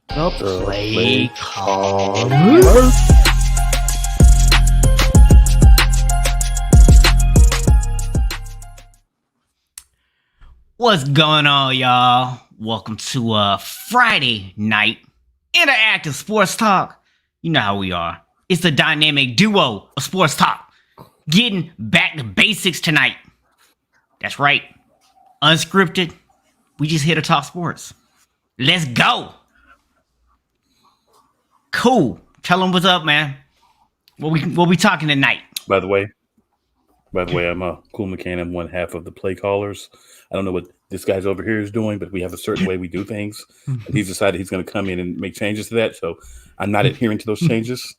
The play caller. What's going on, y'all? Welcome to Friday night interactive sports talk. You know how we are. It's the dynamic duo of sports talk. Getting back to basics tonight. That's right. Unscripted. We just here to talk sports. Let's go. Cool. Tell them what's up, man. What we talking tonight? By the way, I'm Cool McCain. I'm one half of the play callers. I don't know what this guy's over here is doing, but we have a certain way we do things. And he's decided he's going to come in and make changes to that. So I'm not adhering to those changes.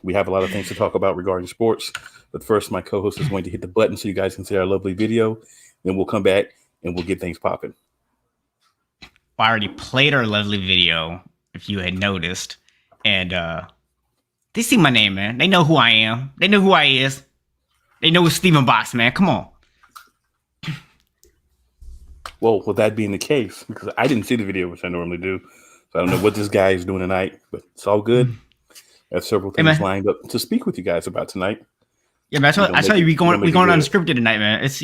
We have a lot of things to talk about regarding sports. But first, my co-host is going to hit the button so you guys can see our lovely video. Then we'll come back and we'll get things popping. I already played our lovely video, if you had noticed. And they see my name, man. They know who I am. They know who I is. They know it's Steven Box, man. Come on. Well, with that being the case, because I didn't see the video, which I normally do, so I don't know what this guy is doing tonight, but it's all good. I have several things lined up to speak with you guys about tonight. Yeah, man. I tell you, we going unscripted tonight, man. It's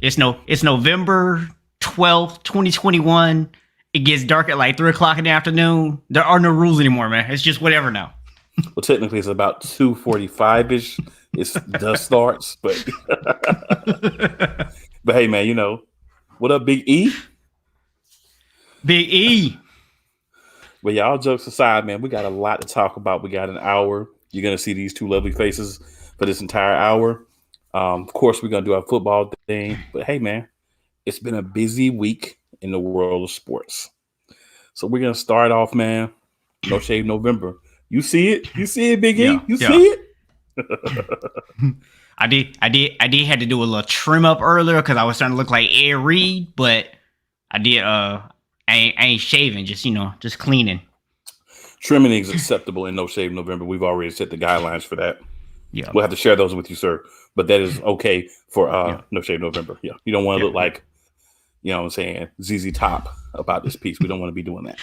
it's November 12th, 2021. It gets dark at like 3 o'clock in the afternoon. There are no rules anymore, man. It's just whatever now. Well, technically, it's about 2:45 ish. It's dusk starts, but but hey, man, what up, Big E? Big E. Well, y'all jokes aside, man, we got a lot to talk about. We got an hour. You're gonna see these two lovely faces for this entire hour. Of course, we're gonna do our football thing, but hey, man, it's been a busy week in the world of sports. So we're gonna start off, man. No Shave November. You see it? You see it, Big E? You see it? I did had to do a little trim up earlier because I was starting to look like Ed Reed, but I did I ain't shaving, just cleaning. Trimming is acceptable in No Shave November. We've already set the guidelines for that. Yeah. We'll have to share those with you, sir. But that is okay for No Shave November. Yeah. You don't want to look like, ZZ Top about this piece. We don't want to be doing that.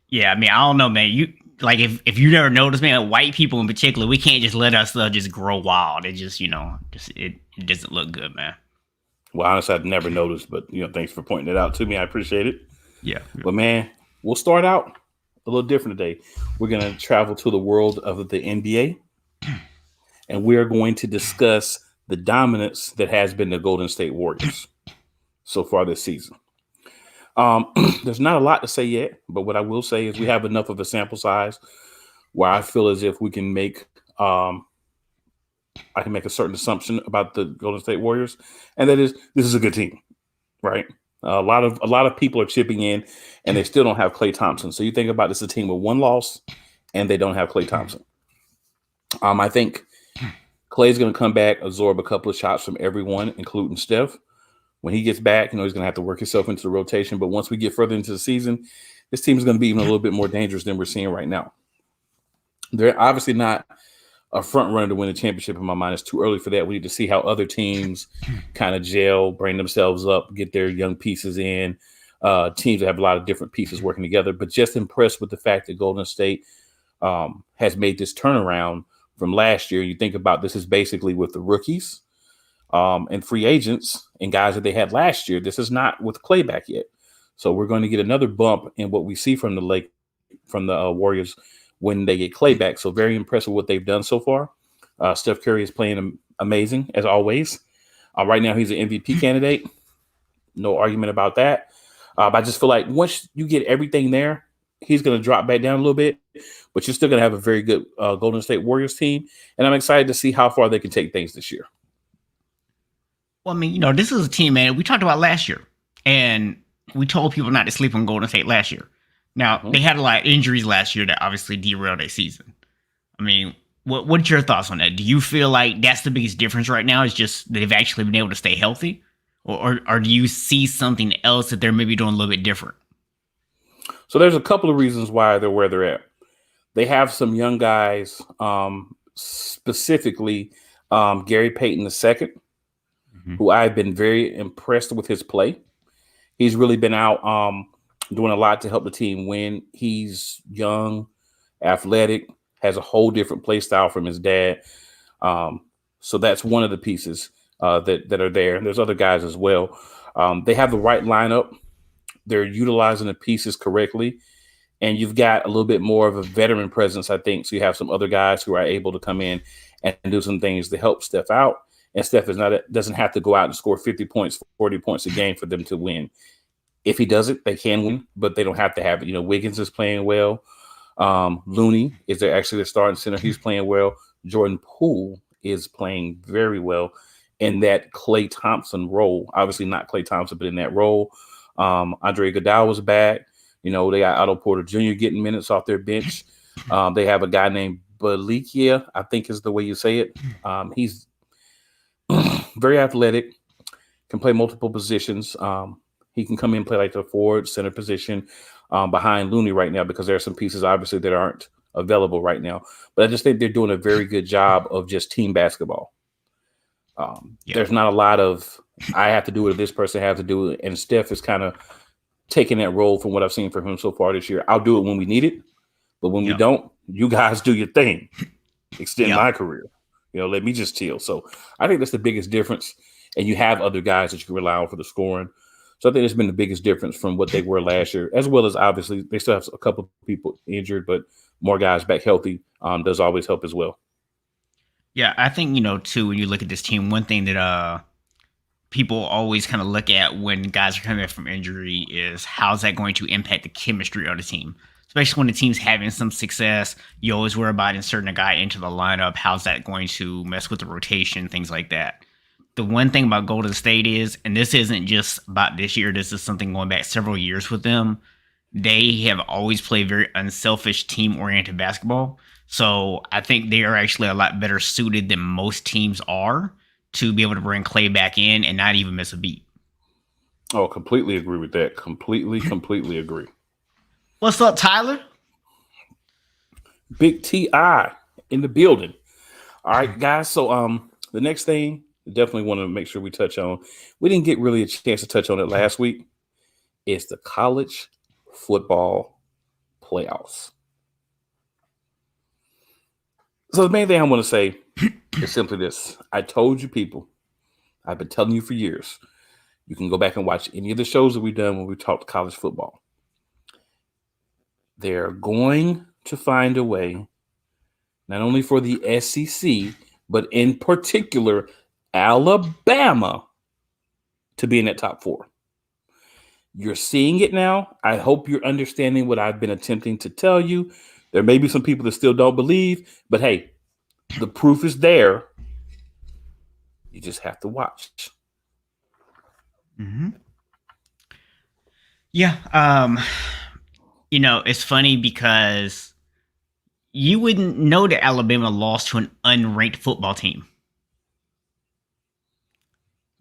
Yeah, I mean, I don't know, man. You like if you never noticed, man, white people in particular, we can't just let our stuff just grow wild. It just, it doesn't look good, man. Well, honestly, I've never noticed, but thanks for pointing it out to me. I appreciate it. Yeah. But man, we'll start out a little different today. We're gonna travel to the world of the NBA, and we are going to discuss the dominance that has been the Golden State Warriors so far this season. There's not a lot to say yet, but what I will say is we have enough of a sample size where I feel as if we can make I can make a certain assumption about the Golden State Warriors, and that is this is a good team, right? A lot of people are chipping in, and they still don't have Klay Thompson. So you think about this: a team with one loss, and they don't have Klay Thompson. I think Klay's going to come back, absorb a couple of shots from everyone, including Steph. When he gets back, he's going to have to work himself into the rotation. But once we get further into the season, this team is going to be even a little bit more dangerous than we're seeing right now. They're obviously not a front runner to win a championship in my mind. It's too early for that. We need to see how other teams kind of gel, bring themselves up, get their young pieces in. Teams that have a lot of different pieces working together. But just impressed with the fact that Golden State has made this turnaround from last year. You think about this is basically with the rookies. And free agents and guys that they had last year. This is not with Klay back yet. So we're going to get another bump in what we see from the Warriors when they get Klay back. So very impressed with what they've done so far. Steph Curry is playing amazing as always. Right now he's an MVP candidate. No argument about that. I just feel like once you get everything there, he's going to drop back down a little bit, but you're still going to have a very good Golden State Warriors team. And I'm excited to see how far they can take things this year. Well, I mean, this is a team, man, we talked about last year, and we told people not to sleep on Golden State last year. Now, they had a lot of injuries last year that obviously derailed their season. I mean, what's your thoughts on that? Do you feel like that's the biggest difference right now is just that they've actually been able to stay healthy? Or do you see something else that they're maybe doing a little bit different? So there's a couple of reasons why they're where they're at. They have some young guys, specifically Gary Payton II, who I've been very impressed with his play. He's really been out doing a lot to help the team win. He's young, athletic, has a whole different play style from his dad. So that's one of the pieces that are there. And there's other guys as well. They have the right lineup. They're utilizing the pieces correctly. And you've got a little bit more of a veteran presence, I think. So you have some other guys who are able to come in and do some things to help Steph out. And Steph doesn't have to go out and score 50 points, 40 points a game for them to win. If he does it, they can win, but they don't have to have it. Wiggins is playing well. Looney is their starting center. He's playing well. Jordan Poole is playing very well in that Klay Thompson role. Obviously not Klay Thompson, but in that role. Andre Iguodala was back. They got Otto Porter Jr. getting minutes off their bench. They have a guy named Balikia, I think is the way you say it. He's very athletic, can play multiple positions. He can come in and play like the forward center position behind Looney right now because there are some pieces obviously that aren't available right now. But I just think they're doing a very good job of just team basketball. There's not a lot of I have to do it, this person has to do it. And Steph is kind of taking that role from what I've seen from him so far this year. I'll do it when we need it. But when we don't, you guys do your thing. Extend my career. Let me just chill. So I think that's the biggest difference. And you have other guys that you can rely on for the scoring. So I think it's been the biggest difference from what they were last year, as well as obviously they still have a couple of people injured, but more guys back healthy does always help as well. Yeah, I think, too, when you look at this team, one thing that people always kind of look at when guys are coming back from injury is how's that going to impact the chemistry of the team? Especially when the team's having some success, you always worry about inserting a guy into the lineup. How's that going to mess with the rotation, things like that. The one thing about Golden State is, and this isn't just about this year, this is something going back several years with them, they have always played very unselfish, team-oriented basketball. So I think they are actually a lot better suited than most teams are to be able to bring Klay back in and not even miss a beat. Oh, completely agree with that. Completely agree. What's up, Tyler? Big T.I. in the building. All right, guys. So the next thing definitely want to make sure we touch on. We didn't get really a chance to touch on it last week. It's the college football playoffs. So the main thing I want to say is simply this. I told you people, I've been telling you for years, you can go back and watch any of the shows that we've done when we talked college football. They're going to find a way, not only for the SEC, but in particular, Alabama to be in that top four. You're seeing it now. I hope you're understanding what I've been attempting to tell you. There may be some people that still don't believe, but hey, the proof is there. You just have to watch. Mm-hmm. Yeah. It's funny because you wouldn't know that Alabama lost to an unranked football team.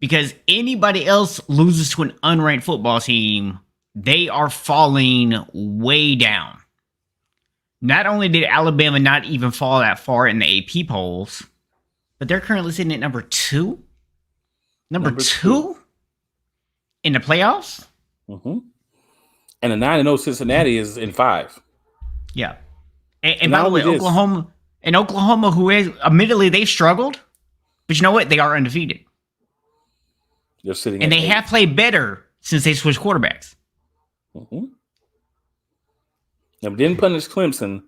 Because anybody else loses to an unranked football team, they are falling way down. Not only did Alabama not even fall that far in the AP polls, but they're currently sitting at number two. Number two in the playoffs? Mm-hmm. And the 9-0 Cincinnati is in 5. Yeah. And by the way, Oklahoma, who is, admittedly, they've struggled, but you know what? They are undefeated. They're sitting and they have played better since they switched quarterbacks. Mm-hmm. Now, we didn't punish Clemson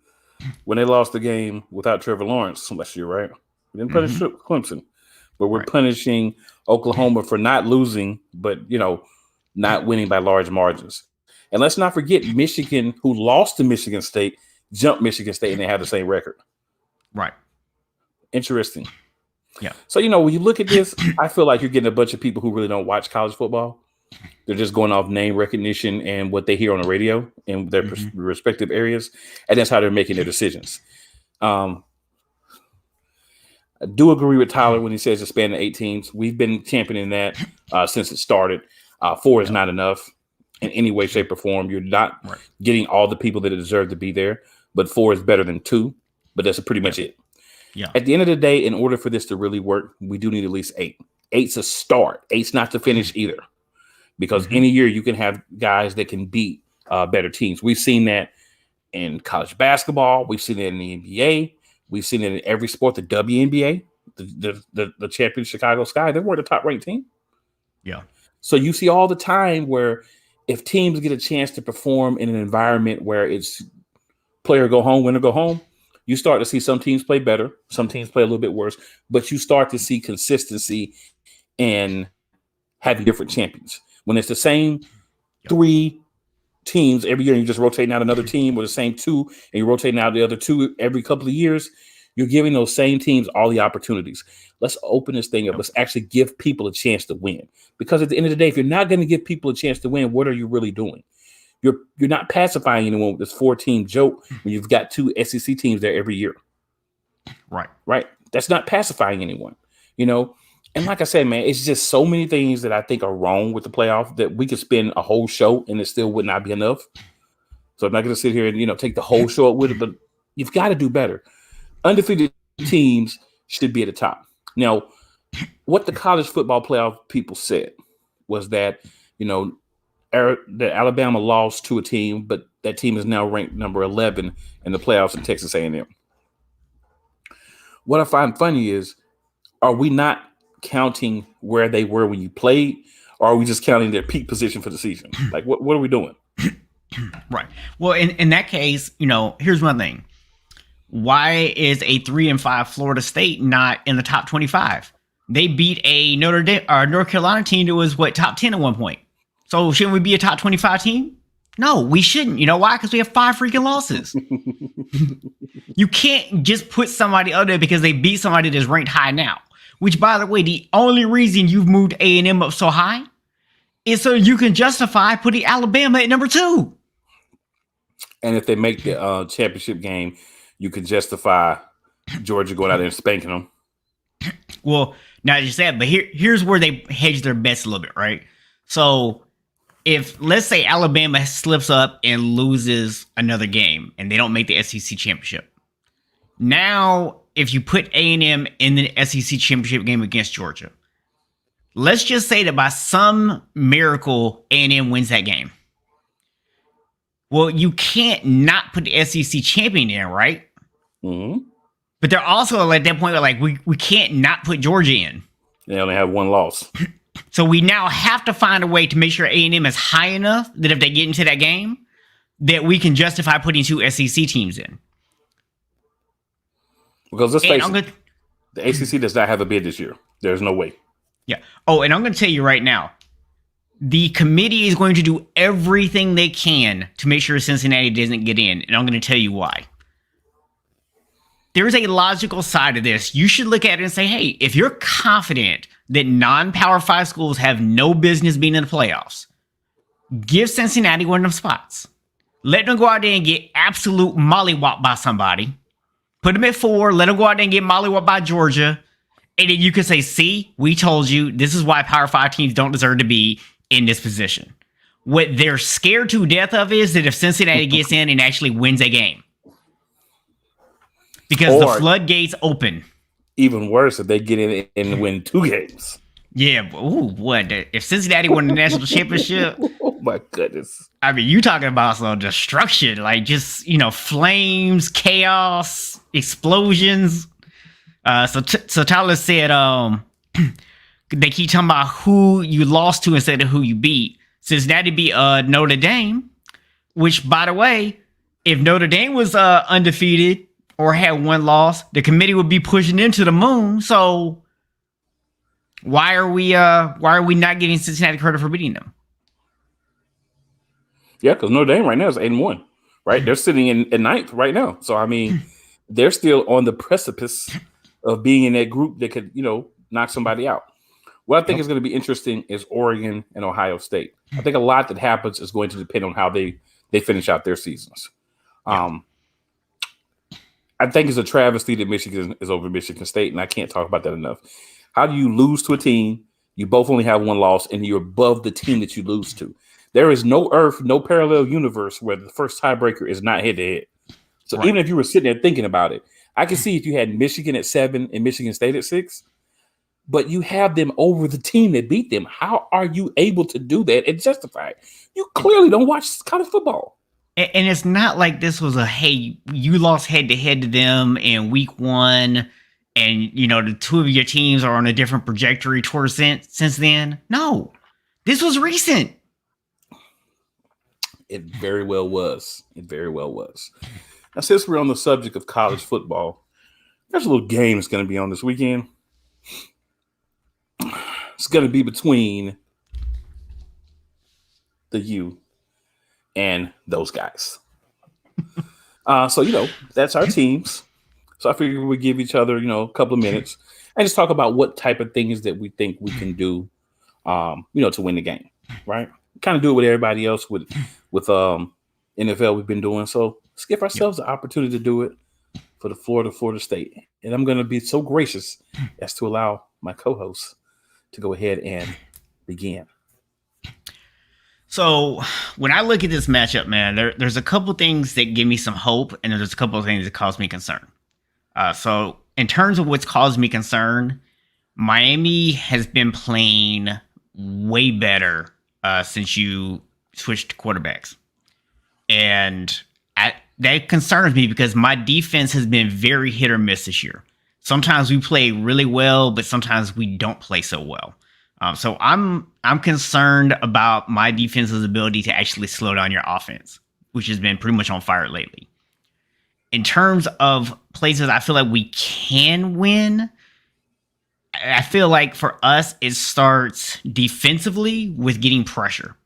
when they lost the game without Trevor Lawrence last year, right? We didn't punish Clemson, but we're punishing Oklahoma for not losing, but, not winning by large margins. And let's not forget Michigan, who lost to Michigan State, jumped Michigan State, and they have the same record. Right. Interesting. Yeah. So, when you look at this, I feel like you're getting a bunch of people who really don't watch college football. They're just going off name recognition and what they hear on the radio in their respective areas. And that's how they're making their decisions. I do agree with Tyler when he says expand to 8 teams. We've been championing that since it started. 4 is not enough in any way, shape, or form. You're not getting all the people that deserve to be there, but 4 is better than 2. But that's pretty much it. Yeah. At the end of the day, in order for this to really work, we do need at least 8. 8's a start. 8's not to finish either. Because any year you can have guys that can beat better teams. We've seen that in college basketball. We've seen it in the NBA. We've seen it in every sport. The WNBA, the champion Chicago Sky, they were the top ranked team. Yeah. So you see all the time where if teams get a chance to perform in an environment where it's player go home, winner go home, you start to see some teams play better, some teams play a little bit worse, but you start to see consistency and having different champions. When it's the same 3 teams every year, and you're just rotating out another team, or the same 2, and you're rotating out the other 2 every couple of years, you're giving those same teams all the opportunities. Let's open this thing up. Let's actually give people a chance to win. Because at the end of the day, if you're not going to give people a chance to win, what are you really doing? You're not pacifying anyone with this 4-team joke when you've got 2 SEC teams there every year. Right. That's not pacifying anyone, And like I said, man, it's just so many things that I think are wrong with the playoff that we could spend a whole show and it still would not be enough. So I'm not going to sit here and, take the whole show up with it, but you've got to do better. Undefeated teams should be at the top. Now, what the college football playoff people said was that, that Alabama lost to a team, but that team is now ranked number 11 in the playoffs in Texas A&M. What I find funny is, are we not counting where they were when you played, or are we just counting their peak position for the season? Like, what are we doing? Right. Well, in that case, here's one thing. Why is a 3-5 Florida State not in the top 25? They beat a North Carolina team that was top 10 at one point. So shouldn't we be a top 25 team? No, we shouldn't. You know why? Because we have 5 freaking losses. You can't just put somebody up there because they beat somebody that's ranked high now. Which, by the way, the only reason you've moved A&M up so high is so you can justify putting Alabama at number 2. And if they make the championship game, you can justify Georgia going out there and spanking them. Well, not just that, but here's where they hedge their bets a little bit, right? So if, let's say, Alabama slips up and loses another game and they don't make the SEC championship. Now, if you put A&M in the SEC championship game against Georgia, let's just say that by some miracle, A&M wins that game. Well, you can't not put the SEC champion in, right? Mm-hmm. But they're also at that point like we can't not put Georgia in. They only have 1 loss. So we now have to find a way to make sure A&M is high enough that if they get into that game, that we can justify putting 2 SEC teams in. Because let's face it, the ACC does not have a bid this year. There's no way. Yeah. Oh, and I'm going to tell you right now, the committee is going to do everything they can to make sure Cincinnati doesn't get in. And I'm going to tell you why. There's a logical side to this. You should look at it and say, hey, if you're confident that non-Power 5 schools have no business being in the playoffs, give Cincinnati one of them spots. Let them go out there and get absolute mollywopped by somebody. Put them at 4. Let them go out there and get mollywopped by Georgia. And then you can say, see, we told you this is why Power 5 teams don't deserve to be in this position. What they're scared to death of is that if Cincinnati gets in and actually wins a game. Because the floodgates open. Even worse, if they get in and win 2 games. Yeah, what? If Cincinnati won the national championship? Oh my goodness! I mean, you talking about some destruction, like just flames, chaos, explosions. So Tyler said, they keep talking about who you lost to instead of who you beat. Cincinnati beat Notre Dame, which, by the way, if Notre Dame was undefeated or had 1 loss, the committee would be pushing them to the moon. So why are we not giving Cincinnati credit for beating them? Yeah, because Notre Dame right now is 8-1, right? They're sitting in 9th right now. So I mean, they're still on the precipice of being in that group that could, knock somebody out. What I think is going to be interesting is Oregon and Ohio State. I think a lot that happens is going to depend on how they finish out their seasons. I think it's a travesty that Michigan is over Michigan State, and I can't talk about that enough. How do you lose to a team? You both only have 1 loss, and you're above the team that you lose to. There is no no parallel universe where the first tiebreaker is not head-to-head. So even if you were sitting there thinking about it, I can see if you had Michigan at 7 and Michigan State at 6, but you have them over the team that beat them. How are you able to do that and justify it? You clearly don't watch college football. And it's not like this was a, hey, you lost head to head to them in week 1, and the two of your teams are on a different trajectory towards since then. No, this was recent. It very well was. Now, since we're on the subject of college football, there's a little game that's going to be on this weekend. It's going to be between the U and those guys. So, that's our teams. So I figured we'd give each other, a couple of minutes and just talk about what type of things that we think we can do, to win the game, right? Kind of do it with everybody else with NFL we've been doing. So let's give ourselves the opportunity to do it for the Florida State. And I'm going to be so gracious as to allow my co-host to go ahead and begin. So when I look at this matchup, man, there's a couple things that give me some hope, and there's a couple of things that cause me concern. So in terms of what's caused me concern, Miami has been playing way better since you switched quarterbacks. And that concerns me because my defense has been very hit or miss this year. Sometimes we play really well, but sometimes we don't play so well. So I'm concerned about my defense's ability to actually slow down your offense, which has been pretty much on fire lately. In terms of places I feel like we can win, I feel like for us, it starts defensively with getting pressure.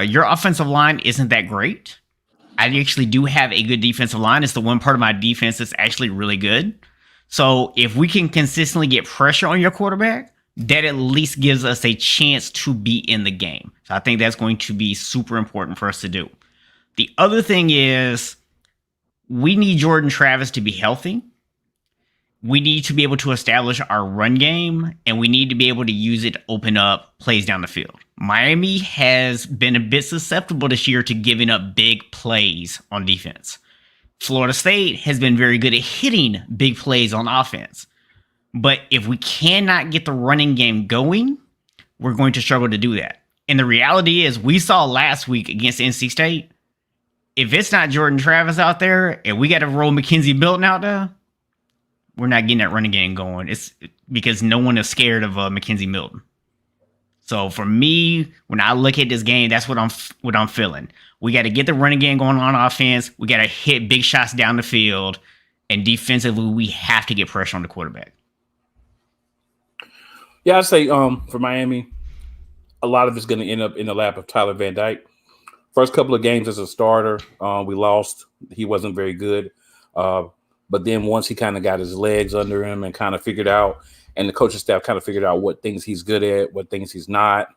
Your offensive line isn't that great. I actually do have a good defensive line. It's the one part of my defense that's actually really good. So if we can consistently get pressure on your quarterback, that at least gives us a chance to be in the game. So I think that's going to be super important for us to do. The other thing is we need Jordan Travis to be healthy. We need to be able to establish our run game, and we need to be able to use it to open up plays down the field. Miami has been a bit susceptible this year to giving up big plays on defense. Florida State has been very good at hitting big plays on offense. But if we cannot get the running game going, we're going to struggle to do that. And the reality is, we saw last week against NC State, if it's not Jordan Travis out there and we got to roll Mackenzie Milton out there, we're not getting that running game going. It's because no one is scared of Mackenzie Milton. So for me, when I look at this game, that's what I'm feeling. We got to get the running game going on offense. We got to hit big shots down the field, and defensively, we have to get pressure on the quarterback. Yeah, I'd say for Miami, a lot of it's going to end up in the lap of Tyler Van Dyke. First couple of games as a starter, we lost. He wasn't very good. But then once he kind of got his legs under him and kind of figured out, and the coaching staff kind of figured out what things he's good at, what things he's not.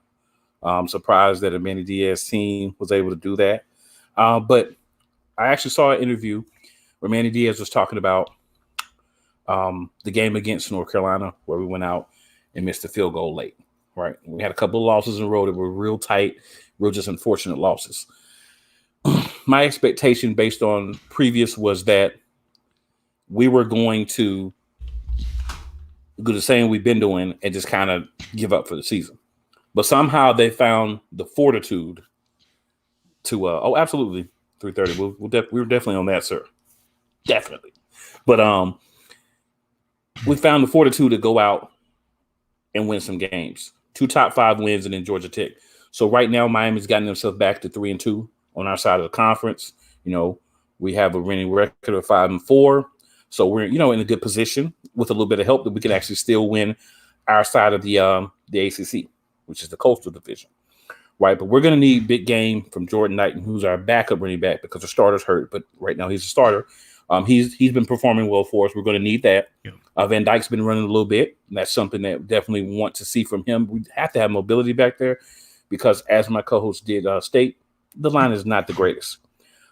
I'm surprised that a Manny Diaz team was able to do that. But I actually saw an interview where Manny Diaz was talking about the game against North Carolina, where we went out and missed the field goal late, right? We had a couple of losses in a row that were real tight, real just unfortunate losses. My expectation based on previous was that we were going to do the same we've been doing and just kind of give up for the season. But somehow they found the fortitude to absolutely 3:30. We were definitely on that, sir. Definitely. But we found the fortitude to go out and win some games. 2 top 5 wins and then Georgia Tech. So right now Miami's gotten themselves back to 3-2 on our side of the conference. We have a winning record of 5-4. So we're, in a good position with a little bit of help that we can actually still win our side of the ACC, which is the Coastal Division, right? But we're going to need big game from Jordan Knighton, who's our backup running back because the starter's hurt, but right now he's a starter. He's been performing well for us. We're going to need that. Yeah. Van Dyke's been running a little bit, and that's something that we definitely want to see from him. We have to have mobility back there because, as my co-host did state, the line is not the greatest.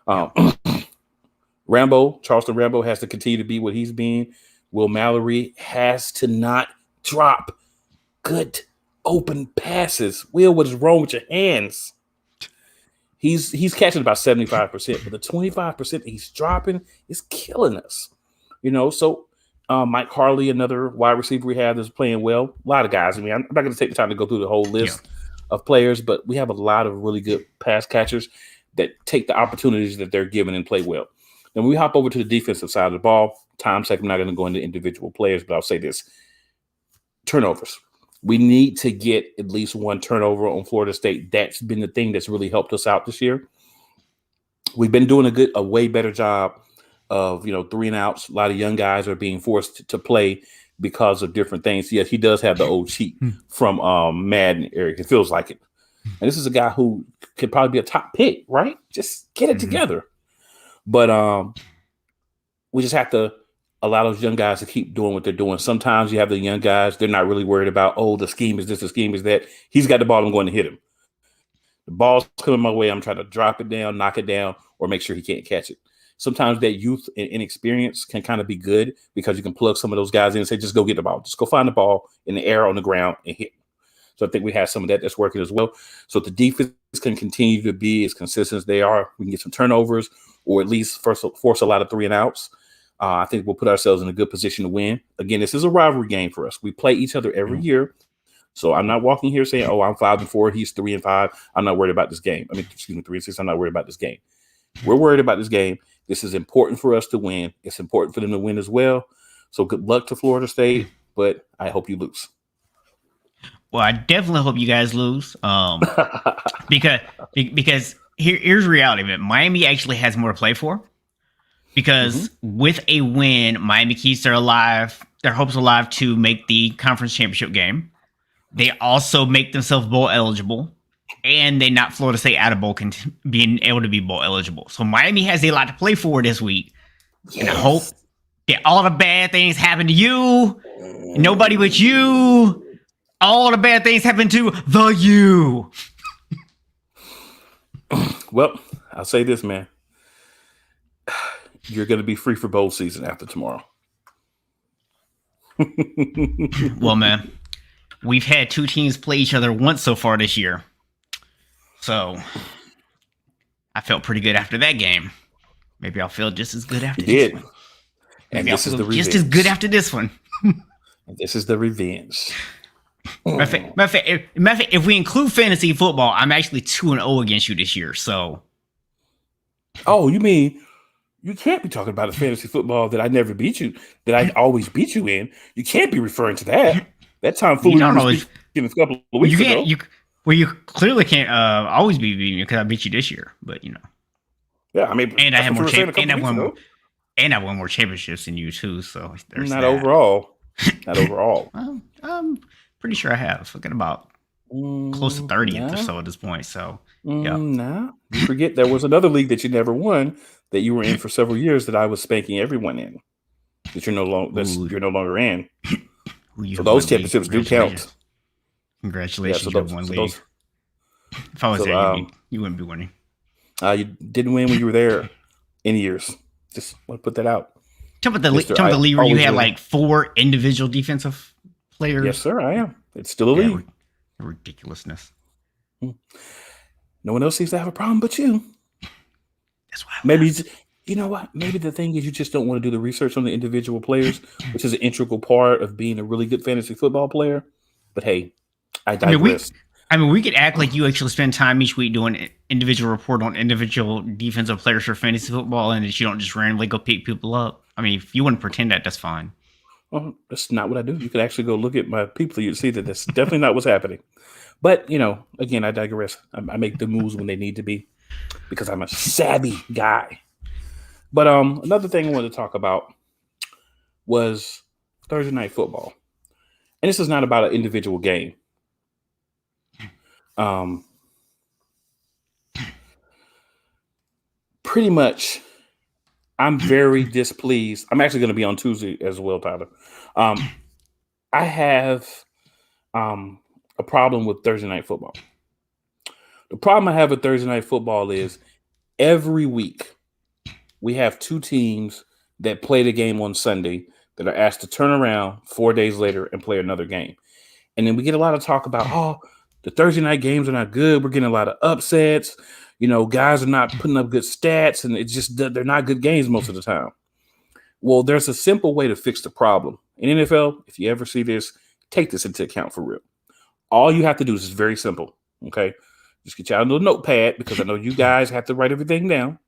Charleston Rambo has to continue to be what he's been. Will Mallory has to not drop good open passes. Will, what is wrong with your hands? He's catching about 75%, but the 25% he's dropping is killing us. So Mike Harley, another wide receiver we have that's playing well. A lot of guys. I mean, I'm not going to take the time to go through the whole list of players, but we have a lot of really good pass catchers that take the opportunities that they're given and play well. Then we hop over to the defensive side of the ball. Time's sake, I'm not going to go into individual players, but I'll say this. Turnovers. We need to get at least one turnover on Florida State. That's been the thing that's really helped us out this year. We've been doing a way better job of, 3 and outs. A lot of young guys are being forced to play because of different things. Yes, he does have the old cheat from Madden, Eric. It feels like it. And this is a guy who could probably be a top pick, right? Just get it together. But we just have to allow those young guys to keep doing what they're doing. Sometimes you have the young guys, they're not really worried about, the scheme is this, the scheme is that. He's got the ball, I'm going to hit him. The ball's coming my way, I'm trying to drop it down, knock it down, or make sure he can't catch it. Sometimes that youth and inexperience can kind of be good because you can plug some of those guys in and say, just go get the ball. Just go find the ball in the air on the ground and hit. So I think we have some of that that's working as well. So if the defense can continue to be as consistent as they are, we can get some turnovers or at least force a lot of 3 and outs. I think we'll put ourselves in a good position to win. Again, this is a rivalry game for us. We play each other every year. So I'm not walking here saying, I'm 5-4, he's 3-5. I'm not worried about this game. 3-6. I'm not worried about this game. We're worried about this game. This is important for us to win. It's important for them to win as well. So good luck to Florida State, but I hope you lose. Well, I definitely hope you guys lose. Because here's reality of it. Miami actually has more to play for. Because with a win, Miami keeps their hopes alive to make the conference championship game. They also make themselves bowl eligible. And they knock Florida State out of being able to be bowl eligible. So Miami has a lot to play for this week. Yes. And I hope that all the bad things happen to you. Nobody but you. All the bad things happen to the you. Well, I'll say this, man. You're going to be free for bowl season after tomorrow. Well, man, we've had 2 teams play each other once so far this year. So I felt pretty good after that game. Maybe I'll feel just as good after this one. Maybe I'll feel just as good after this one. This is the revenge. Matter of fact, if we include fantasy football, I'm actually 2-0 against you this year. So, you mean you can't be talking about a fantasy football that I never beat you, that I always beat you in? You can't be referring to that. That time fooling in a couple of weeks ago. You clearly can't always be beating me because I beat you this year. But yeah, I mean, and I have more and I won more championships than you too. So there's not overall. Not overall. Well, I'm pretty sure I have. Looking about close to 30th or so at this point. So yeah. No, you forget there was another league that you never won that you were in for several years that I was spanking everyone in. That you're no longer in. So those championships do count. Congratulations, you won league. If I was there, you wouldn't be winning. You didn't win when you were there in years. Just want to put that out. Talk about the league where you had like 4 individual defensive players. Yes, sir, I am. It's still a league. Ridiculousness. No one else seems to have a problem but you. That's why. Maybe you know what? Maybe the thing is you just don't want to do the research on the individual players, which is an integral part of being a really good fantasy football player. But hey, I digress. We could act like you actually spend time each week doing individual report on individual defensive players for fantasy football, and that you don't just randomly go pick people up. I mean, if you want to pretend that's fine. Well, that's not what I do. You could actually go look at my people. You'd see that that's definitely not what's happening. But, again, I digress. I make the moves when they need to be because I'm a savvy guy. But another thing I wanted to talk about was Thursday Night Football. And this is not about an individual game. Pretty much, I'm very displeased. I'm actually going to be on Tuesday as well, Tyler. I have a problem with Thursday Night Football. The problem I have with Thursday Night Football is every week we have 2 teams that play the game on Sunday that are asked to turn around 4 days later and play another game. And then we get a lot of talk about, the Thursday night games are not good. We're getting a lot of upsets. Guys are not putting up good stats, and it's just they're not good games most of the time. Well, there's a simple way to fix the problem. In NFL, if you ever see this, take this into account for real. All you have to do is very simple. Okay. Just get you out a little notepad because I know you guys have to write everything down.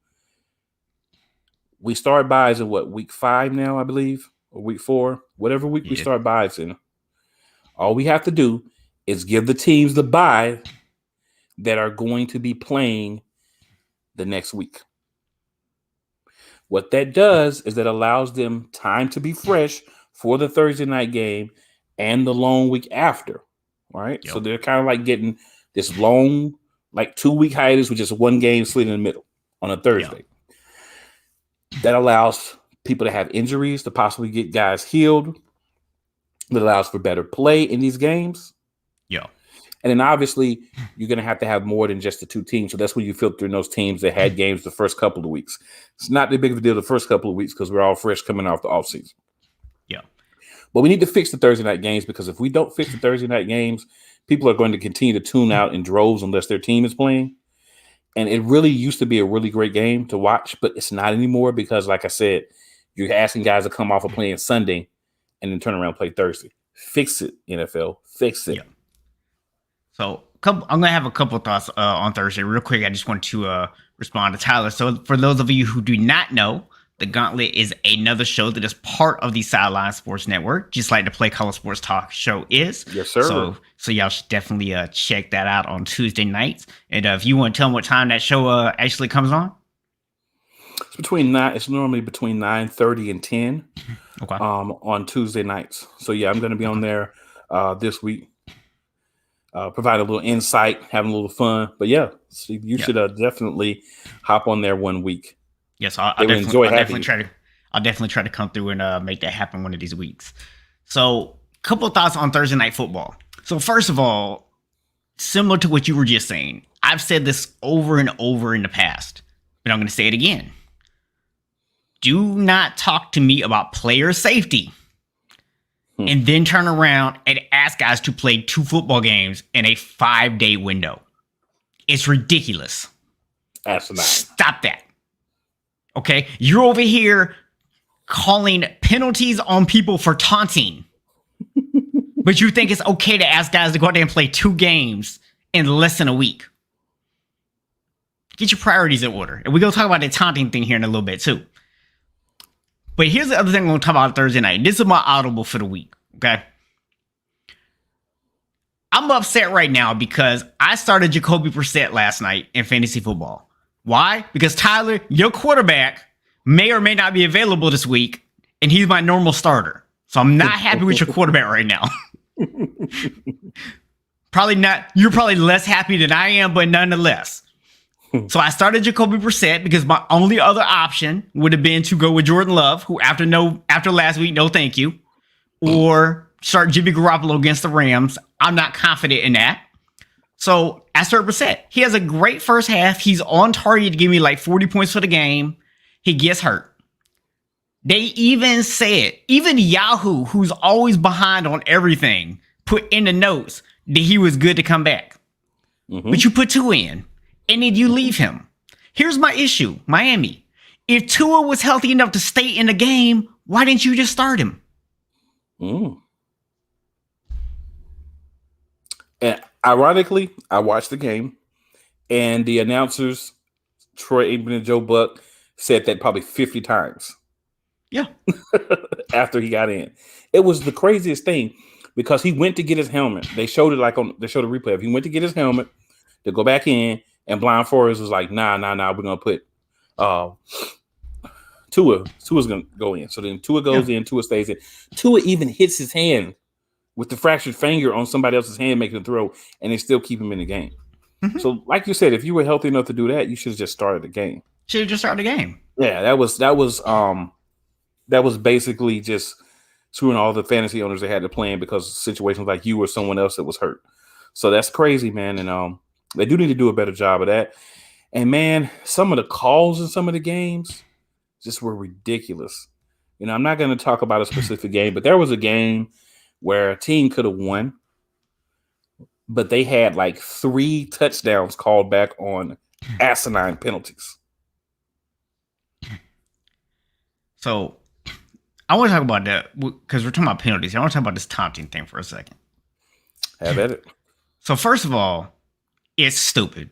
We start buys in week 5 now, I believe, or week 4, whatever week we start buys in. All we have to do is give the teams the bye that are going to be playing the next week. What that does is that allows them time to be fresh for the Thursday night game and the long week after. All right. Yep. So they're kind of like getting this long, like 2-week hiatus with just one game slid in the middle on a Thursday. Yep. That allows people to have injuries to possibly get guys healed. That allows for better play in these games. Yeah. And then obviously you're going to have more than just the 2 teams. So that's when you filter in those teams that had games the first couple of weeks. It's not that big of a deal the first couple of weeks because we're all fresh coming off the offseason. Yeah. But we need to fix the Thursday night games because if we don't fix the Thursday night games, people are going to continue to tune out in droves unless their team is playing. And it really used to be a really great game to watch, but it's not anymore because, like I said, you're asking guys to come off of playing Sunday and then turn around and play Thursday. Fix it, NFL. Fix it. Yeah. So I'm going to have a couple of thoughts on Thursday. Real quick, I just want to respond to Tyler. So for those of you who do not know, The Gauntlet is another show that is part of the Sideline Sports Network, just like the Play Color Sports Talk show is. Yes, sir. So y'all should definitely check that out on Tuesday nights. And if you want to tell them what time that show actually comes on? It's normally between 9:30 and 10 okay. On Tuesday nights. So, yeah, I'm going to be on there this week. Provide a little insight, having a little fun. But, yeah, you should definitely hop on there one week. Yes, I'll definitely try to come through and make that happen one of these weeks. So, a couple of thoughts on Thursday Night Football. So, first of all, similar to what you were just saying, I've said this over and over in the past, but I'm going to say it again. Do not talk to me about player safety and then turn around and ask guys to play 2 football games in a 5-day window. It's ridiculous. Absolutely. Stop that. Okay, you're over here calling penalties on people for taunting, but you think it's okay to ask guys to go out there and play 2 games in less than a week. Get your priorities in order. And we're going to talk about the taunting thing here in a little bit too. But here's the other thing we're going to talk about Thursday night. This is my audible for the week, okay? I'm upset right now because I started Jacoby Brissett last night in fantasy football. Why? Because Tyler, your quarterback may or may not be available this week, and he's my normal starter. So I'm not happy with your quarterback right now. Probably not. You're probably less happy than I am, but nonetheless. So I started Jacoby Brissett because my only other option would have been to go with Jordan Love, who after last week, no thank you, or start Jimmy Garoppolo against the Rams. I'm not confident in that. So I started Brissett. He has a great first half. He's on target to give me like 40 points for the game. He gets hurt. They even said, even Yahoo, who's always behind on everything, put in the notes that he was good to come back. Mm-hmm. But you put Tua in, and then you leave him. Here's my issue, Miami. If Tua was healthy enough to stay in the game, why didn't you just start him? And ironically, I watched the game, and the announcers, Troy Aikman and Joe Buck, said that probably 50 times. Yeah. After he got in. It was the craziest thing because he went to get his helmet. They showed it they showed a replay of he went to get his helmet to go back in, and Blind Forest was like, nah, we're gonna put Tua. Tua's gonna go in. So then Tua goes in, Tua stays in. Tua even hits his hand with the fractured finger on somebody else's hand making a throw, and they still keep him in the game. Mm-hmm. So, like you said, if you were healthy enough to do that, you should have just started the game. Should have just started the game. Yeah, that was basically just screwing all the fantasy owners that had to play in because of situations like you or someone else that was hurt. So that's crazy, man. And they do need to do a better job of that. And man, some of the calls in some of the games just were ridiculous. You know, I'm not going to talk about a specific game, but there was a game where a team could have won, but they had like 3 touchdowns called back on asinine penalties. So I want to talk about that because we're talking about penalties. I want to talk about this taunting thing for a second. Have at it. So first of all, it's stupid.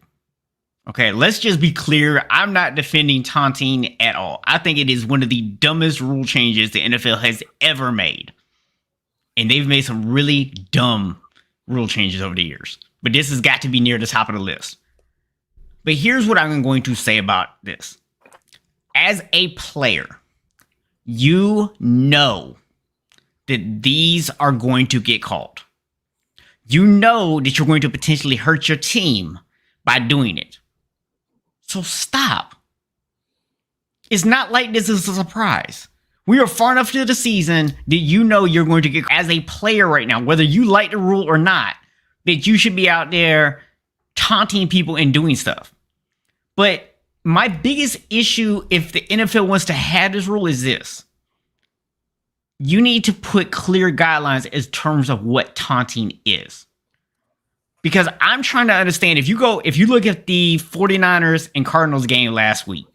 Okay, let's just be clear. I'm not defending taunting at all. I think it is one of the dumbest rule changes the NFL has ever made. And they've made some really dumb rule changes over the years. But this has got to be near the top of the list. But here's what I'm going to say about this. As a player, you know that these are going to get called. You know that you're going to potentially hurt your team by doing it. So stop. It's not like this is a surprise. We are far enough into the season that you know you're going to get, as a player right now, whether you like the rule or not, that you should be out there taunting people and doing stuff. But my biggest issue, if the NFL wants to have this rule, is this. You need to put clear guidelines in terms of what taunting is. Because I'm trying to understand, if you look at the 49ers and Cardinals game last week,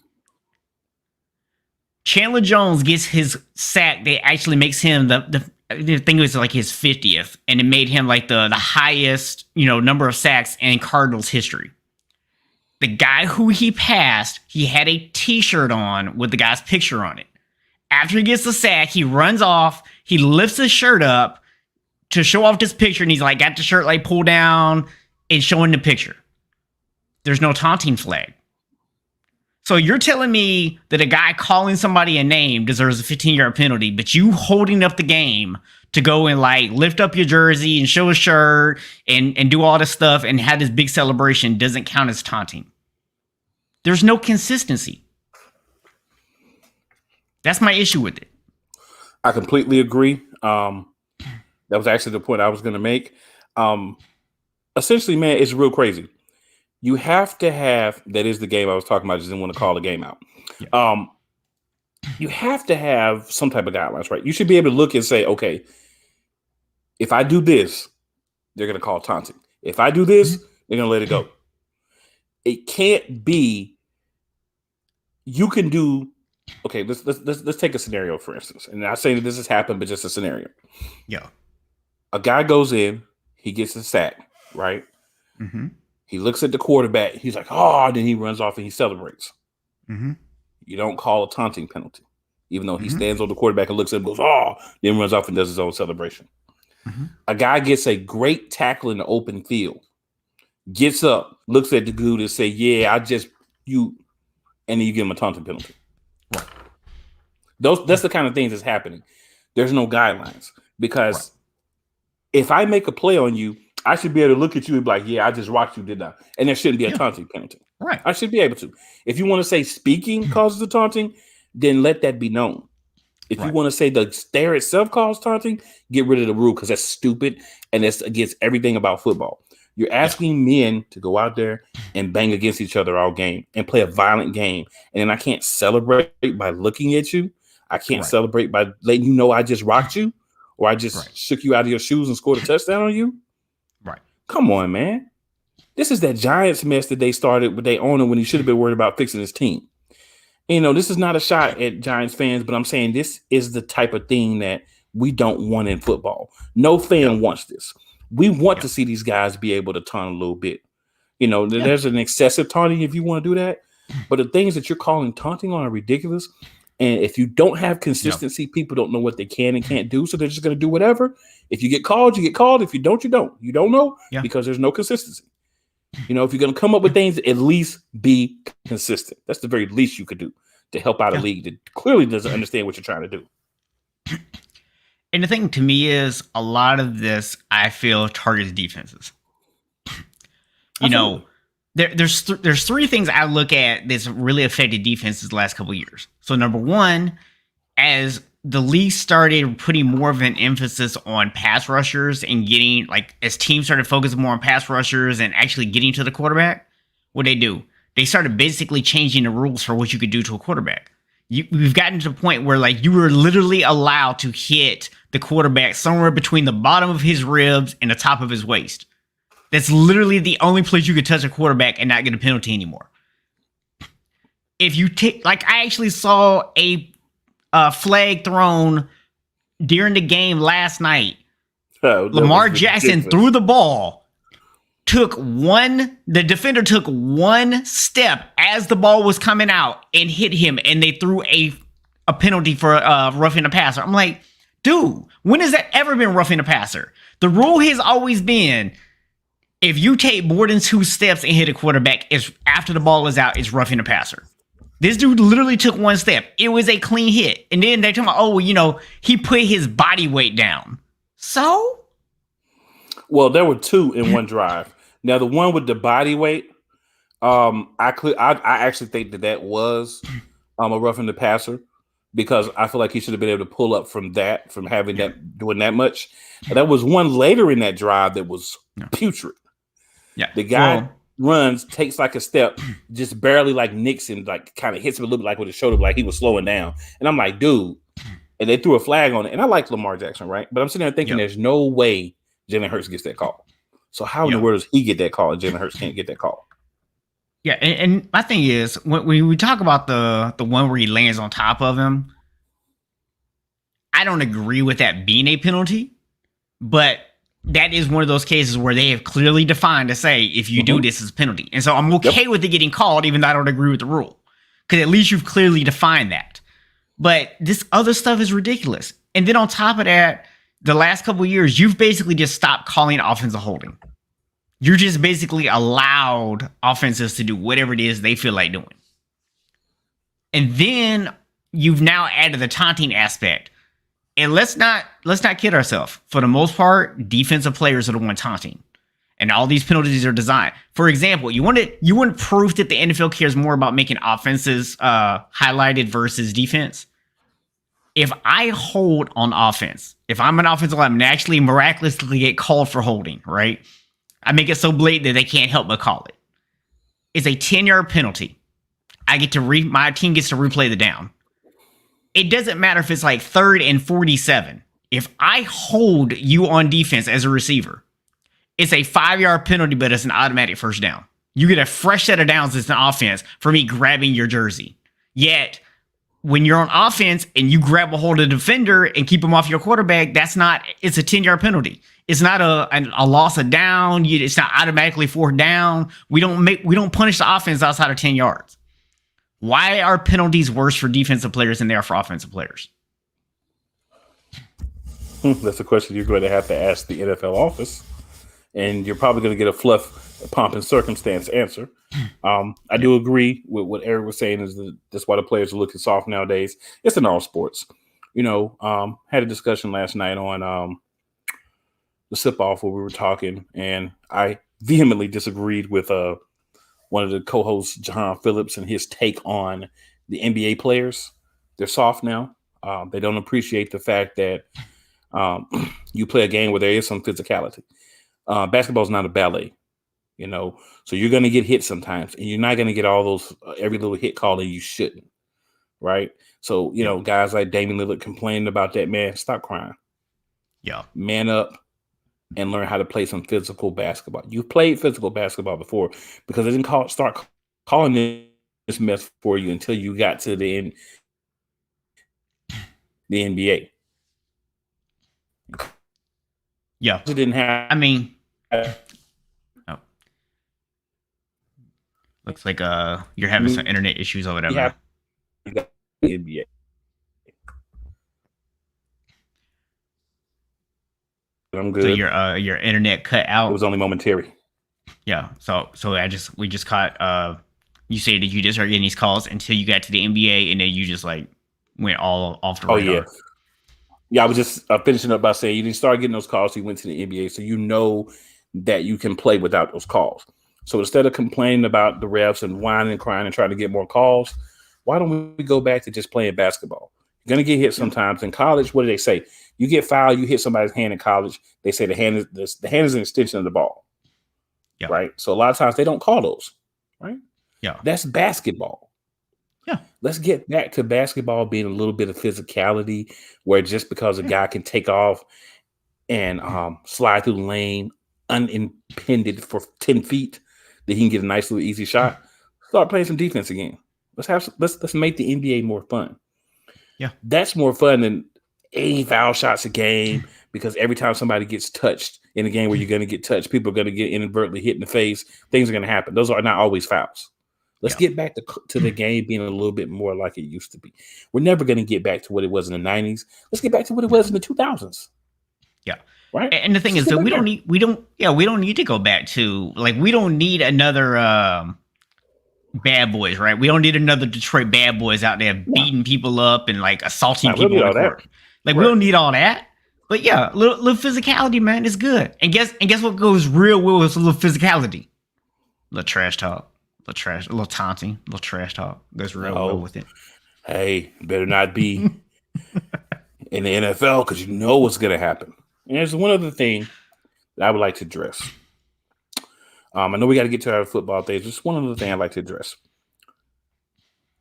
Chandler Jones gets his sack that actually makes him I think it was like his 50th, and it made him like the highest, number of sacks in Cardinals history. The guy who he passed, he had a t-shirt on with the guy's picture on it. After he gets the sack, he runs off, he lifts his shirt up to show off this picture, and he's like got the shirt like pulled down and showing the picture. There's no taunting flag. So you're telling me that a guy calling somebody a name deserves a 15-yard penalty, but you holding up the game to go and like lift up your jersey and show a shirt and do all this stuff and have this big celebration doesn't count as taunting. There's no consistency. That's my issue with it. I completely agree. That was actually the point I was going to make. Essentially, man, it's real crazy. You have to have, that is the game I was talking about. I just didn't want to call the game out. Yeah. You have to have some type of guidelines, right? You should be able to look and say, okay, if I do this, they're going to call taunting. If I do this, they're going to let it go. It can't be, you can do, okay, let's take a scenario, for instance. And I'm not saying that this has happened, but just a scenario. Yeah. A guy goes in, he gets a sack, right? Mm-hmm. He looks at the quarterback. He's like, oh, then he runs off and he celebrates. Mm-hmm. You don't call a taunting penalty, even though he stands on the quarterback and looks at him and goes, oh, then runs off and does his own celebration. Mm-hmm. A guy gets a great tackle in the open field, gets up, looks at the dude and say, yeah, and then you give him a taunting penalty. Right. That's the kind of things that's happening. There's no guidelines because if I make a play on you, I should be able to look at you and be like, yeah, I just watched you, didn't I? And there shouldn't be a taunting penalty. Right. I should be able to. If you want to say speaking causes the taunting, then let that be known. If you want to say the stare itself causes taunting, get rid of the rule because that's stupid and that's against everything about football. You're asking men to go out there and bang against each other all game and play a violent game. And then I can't celebrate by looking at you. I can't celebrate by letting you know I just rocked you or I just shook you out of your shoes and scored a touchdown on you. Right. Come on, man. This is that Giants mess that they started with their owner when he should have been worried about fixing his team. This is not a shot at Giants fans, but I'm saying this is the type of thing that we don't want in football. No fan wants this. We want to see these guys be able to taunt a little bit. There's an excessive taunting if you want to do that. But the things that you're calling taunting on are ridiculous. And if you don't have consistency, people don't know what they can and can't do. So they're just going to do whatever. If you get called, you get called. If you don't, you don't. You don't know because there's no consistency. If you're going to come up with things, at least be consistent. That's the very least you could do to help out a league that clearly doesn't understand what you're trying to do. And the thing to me is a lot of this, I feel, targets defenses. There's three things I look at that's really affected defenses the last couple of years. So number one, as the league started putting more of an emphasis on pass rushers and getting, as teams started focusing more on pass rushers and actually getting to the quarterback, what they do? They started basically changing the rules for what you could do to a quarterback. We've gotten to the point where you were literally allowed to hit the quarterback somewhere between the bottom of his ribs and the top of his waist. That's literally the only place you could touch a quarterback and not get a penalty anymore. If you take, I actually saw a flag thrown during the game last night. Oh, Lamar Jackson threw the ball, the defender took one step as the ball was coming out and hit him, and they threw a penalty for roughing the passer. I'm like, dude, when has that ever been roughing the passer? The rule has always been, if you take more than 2 steps and hit a quarterback, it's after the ball is out, it's roughing the passer. This dude literally took 1 step. It was a clean hit. And then they're talking about, oh, well, he put his body weight down. So? Well, there were 2 in one drive. Now, the one with the body weight, I actually think that was a roughing the passer, because I feel like he should have been able to pull up from having doing that much. But there was one later in that drive that was putrid. Yeah. The guy runs, takes like a step, just barely like Nixon, like kind of hits him a little bit like with his shoulder, like he was slowing down. And I'm like, dude. And they threw a flag on it. And I like Lamar Jackson, right? But I'm sitting there thinking there's no way Jalen Hurts gets that call. So how in the world does he get that call and Jalen Hurts can't get that call? Yeah, and my thing is, when we talk about the one where he lands on top of him, I don't agree with that being a penalty, but that is one of those cases where they have clearly defined to say, if you do this, is a penalty. And so I'm okay with it getting called, even though I don't agree with the rule, because at least you've clearly defined that. But this other stuff is ridiculous. And then on top of that, the last couple of years, you've basically just stopped calling offensive holding. You're just basically allowed offenses to do whatever it is they feel like doing. And then you've now added the taunting aspect. And let's not kid ourselves. For the most part, defensive players are the one taunting. And all these penalties are designed. For example, you want proof that the NFL cares more about making offenses highlighted versus defense? If I hold on offense, if I'm an offensive lineman and actually miraculously get called for holding, right? I make it so blatant that they can't help but call it. It's a 10-yard penalty. My team gets to replay the down. It doesn't matter if it's like 3rd and 47. If I hold you on defense as a receiver, it's a 5-yard penalty, but it's an automatic first down. You get a fresh set of downs as an offense for me grabbing your jersey. Yet, when you're on offense and you grab a hold of the defender and keep him off your quarterback, it's a 10-yard penalty. It's not a loss of down. It's not automatically 4th down. We don't punish the offense outside of 10 yards. Why are penalties worse for defensive players than they are for offensive players? That's a question you're going to have to ask the NFL office, and you're probably going to get a fluff, pomp, and circumstance answer. I do agree with what Eric was saying, is that's why the players are looking soft nowadays. It's in all sports. Had a discussion last night on the sip-off where we were talking, and I vehemently disagreed with one of the co-hosts, John Phillips, and his take on the NBA players. They're soft now. They don't appreciate the fact that you play a game where there is some physicality. Basketball is not a ballet, so you're going to get hit sometimes, and you're not going to get all those every little hit call that you shouldn't, right? So, guys like Damian Lillard complaining about that, man, stop crying. Yeah. Man up and learn how to play some physical basketball. You've played physical basketball before, because they didn't start calling this mess for you until you got to the NBA. Yeah. It didn't have. I mean, looks like you're having some internet issues or whatever. Yeah. The NBA. I'm good. So your internet cut out. It was only momentary. Yeah. So we just caught you say that you just started getting these calls until you got to the NBA, and then you just like went all off the radar. Yeah. Yeah, I was just finishing up by saying you didn't start getting those calls. So you went to the NBA, so you know that you can play without those calls. So instead of complaining about the refs and whining and crying and trying to get more calls, why don't we go back to just playing basketball? You're going to get hit sometimes. In college, what do they say? You get fouled, you hit somebody's hand in college. They say the hand is an extension of the ball. Yeah. Right? So a lot of times they don't call those. Right? Yeah. That's basketball. Yeah. Let's get back to basketball being a little bit of physicality, where just because a guy can take off and slide through the lane unimpeded for 10 feet, that he can get a nice little easy shot. Start playing some defense again. Let's make the NBA more fun. Yeah. That's more fun than 80 foul shots a game, because every time somebody gets touched in a game where you're going to get touched, people are going to get inadvertently hit in the face. Things are going to happen. Those are not always fouls. Let's get back to the game being a little bit more like it used to be. We're never going to get back to what it was in the 90s. Let's get back to what it was in the 2000s. Yeah. Right. And the thing is that we don't need to go back to, like, we don't need another Bad Boys, right? We don't need another Detroit Bad Boys out there beating people up and like assaulting people on the court. Like, we don't need all that. But yeah, little physicality, man, is good. And guess what goes real well with a little physicality? Little trash talk. A little taunting, a little trash talk goes real well with it. Hey, better not be in the NFL, because you know what's going to happen. And there's one other thing that I would like to address. I know we got to get to our football things. Just one other thing I'd like to address.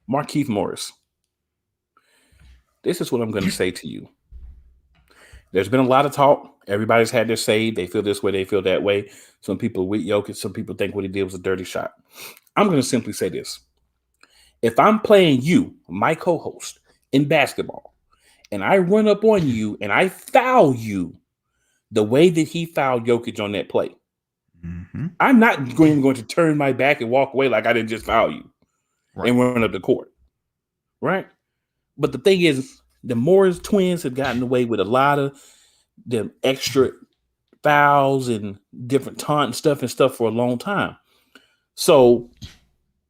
Markieff Morris. This is what I'm going to say to you. There's been a lot of talk. Everybody's had their say. They feel this way. They feel that way. Some people are with Jokic. Some people think what he did was a dirty shot. I'm going to simply say this. If I'm playing you, my co-host, in basketball, and I run up on you and I foul you the way that he fouled Jokic on that play, I'm not going to turn my back and walk away like I didn't just foul you and run up the court. Right? But the thing is, the Morris twins have gotten away with a lot of them extra fouls and different taunt stuff for a long time. So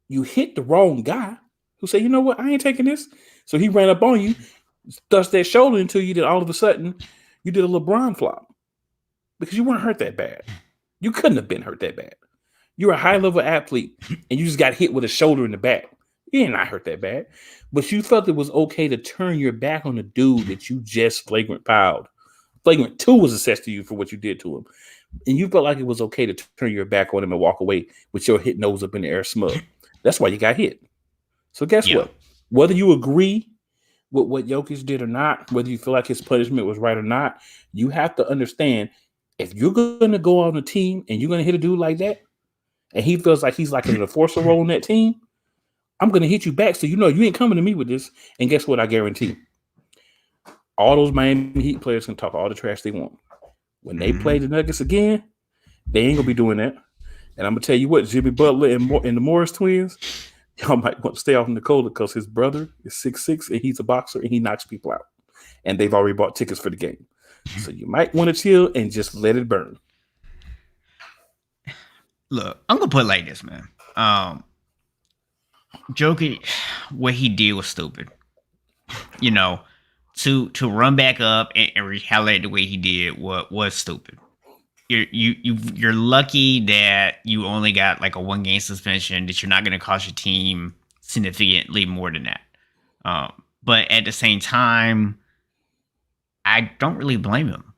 you hit the wrong guy who said, you know what, I ain't taking this. So he ran up on you, thrust that shoulder into you, that all of a sudden you did a LeBron flop because you weren't hurt that bad. You couldn't have been hurt that bad. You're a high-level athlete, and you just got hit with a shoulder in the back. You ain't not hurt that bad. But you felt it was okay to turn your back on the dude that you just flagrant fouled. Flagrant 2 was assessed to you for what you did to him. And you felt like it was okay to turn your back on him and walk away with your hit nose up in the air smug. That's why you got hit. So guess what? Whether you agree with what Jokic did or not, whether you feel like his punishment was right or not, you have to understand, if you're going to go on a team and you're going to hit a dude like that, and he feels like he's like an enforcer role in that team, I'm going to hit you back so you know you ain't coming to me with this. And guess what? I guarantee all those Miami Heat players can talk all the trash they want. When they play the Nuggets again, they ain't going to be doing that. And I'm going to tell you what, Jimmy Butler and the Morris twins, y'all might want to stay off Nikola because his brother is 6'6" and he's a boxer and he knocks people out. And they've already bought tickets for the game. So you might want to chill and just let it burn. Look, I'm going to put it like this, man. Jokic, what he did was stupid. You know, to run back up and retaliate the way he did was stupid. You're lucky that you only got like a 1-game suspension, that you're not going to cost your team significantly more than that. But at the same time, I don't really blame him,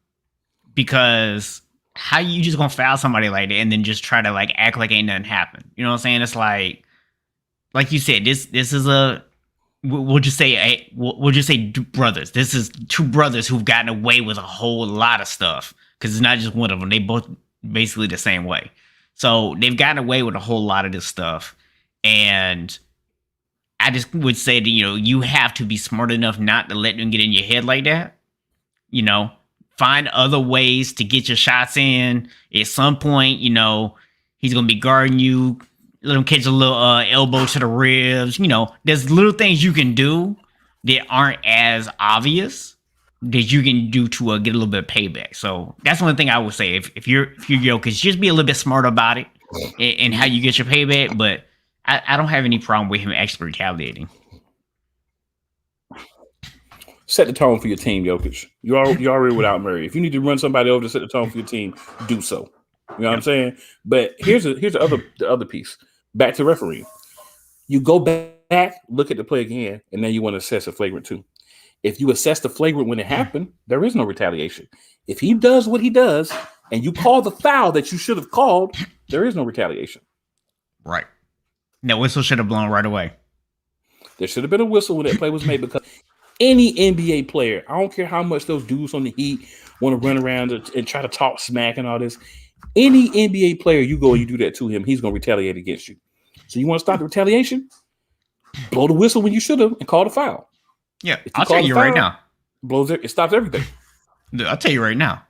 because how you just gonna foul somebody like that and then just try to like act like ain't nothing happened? You know what I'm saying? It's like you said, this is we'll just say brothers. This is two brothers who've gotten away with a whole lot of stuff, because it's not just one of them. They both basically the same way. So they've gotten away with a whole lot of this stuff. And I just would say that, you have to be smart enough not to let them get in your head like that. Find other ways to get your shots in. At some point, he's going to be guarding you. Let him catch a little elbow to the ribs. There's little things you can do that aren't as obvious that you can do to get a little bit of payback. So that's one thing I would say. If you're Jokic, just be a little bit smart about it and how you get your payback. But I don't have any problem with him actually retaliating. Set the tone for your team, Jokic. You're already without Murray. If you need to run somebody over to set the tone for your team, do so. You know what I'm saying? But here's the other piece. Back to refereeing. You go back, look at the play again, and then you want to assess a flagrant 2. If you assess the flagrant when it happened, there is no retaliation. If he does what he does, and you call the foul that you should have called, there is no retaliation. Right. That whistle should have blown right away. There should have been a whistle when that play was made, because any NBA player, I don't care how much those dudes on the Heat want to run around and try to talk smack and all this, any NBA player, you go and you do that to him, he's going to retaliate against you. So you want to stop the retaliation? Blow the whistle when you should have and call the foul. Yeah, If you I'll call tell the you right foul, now. it stops everything. I'll tell you right now.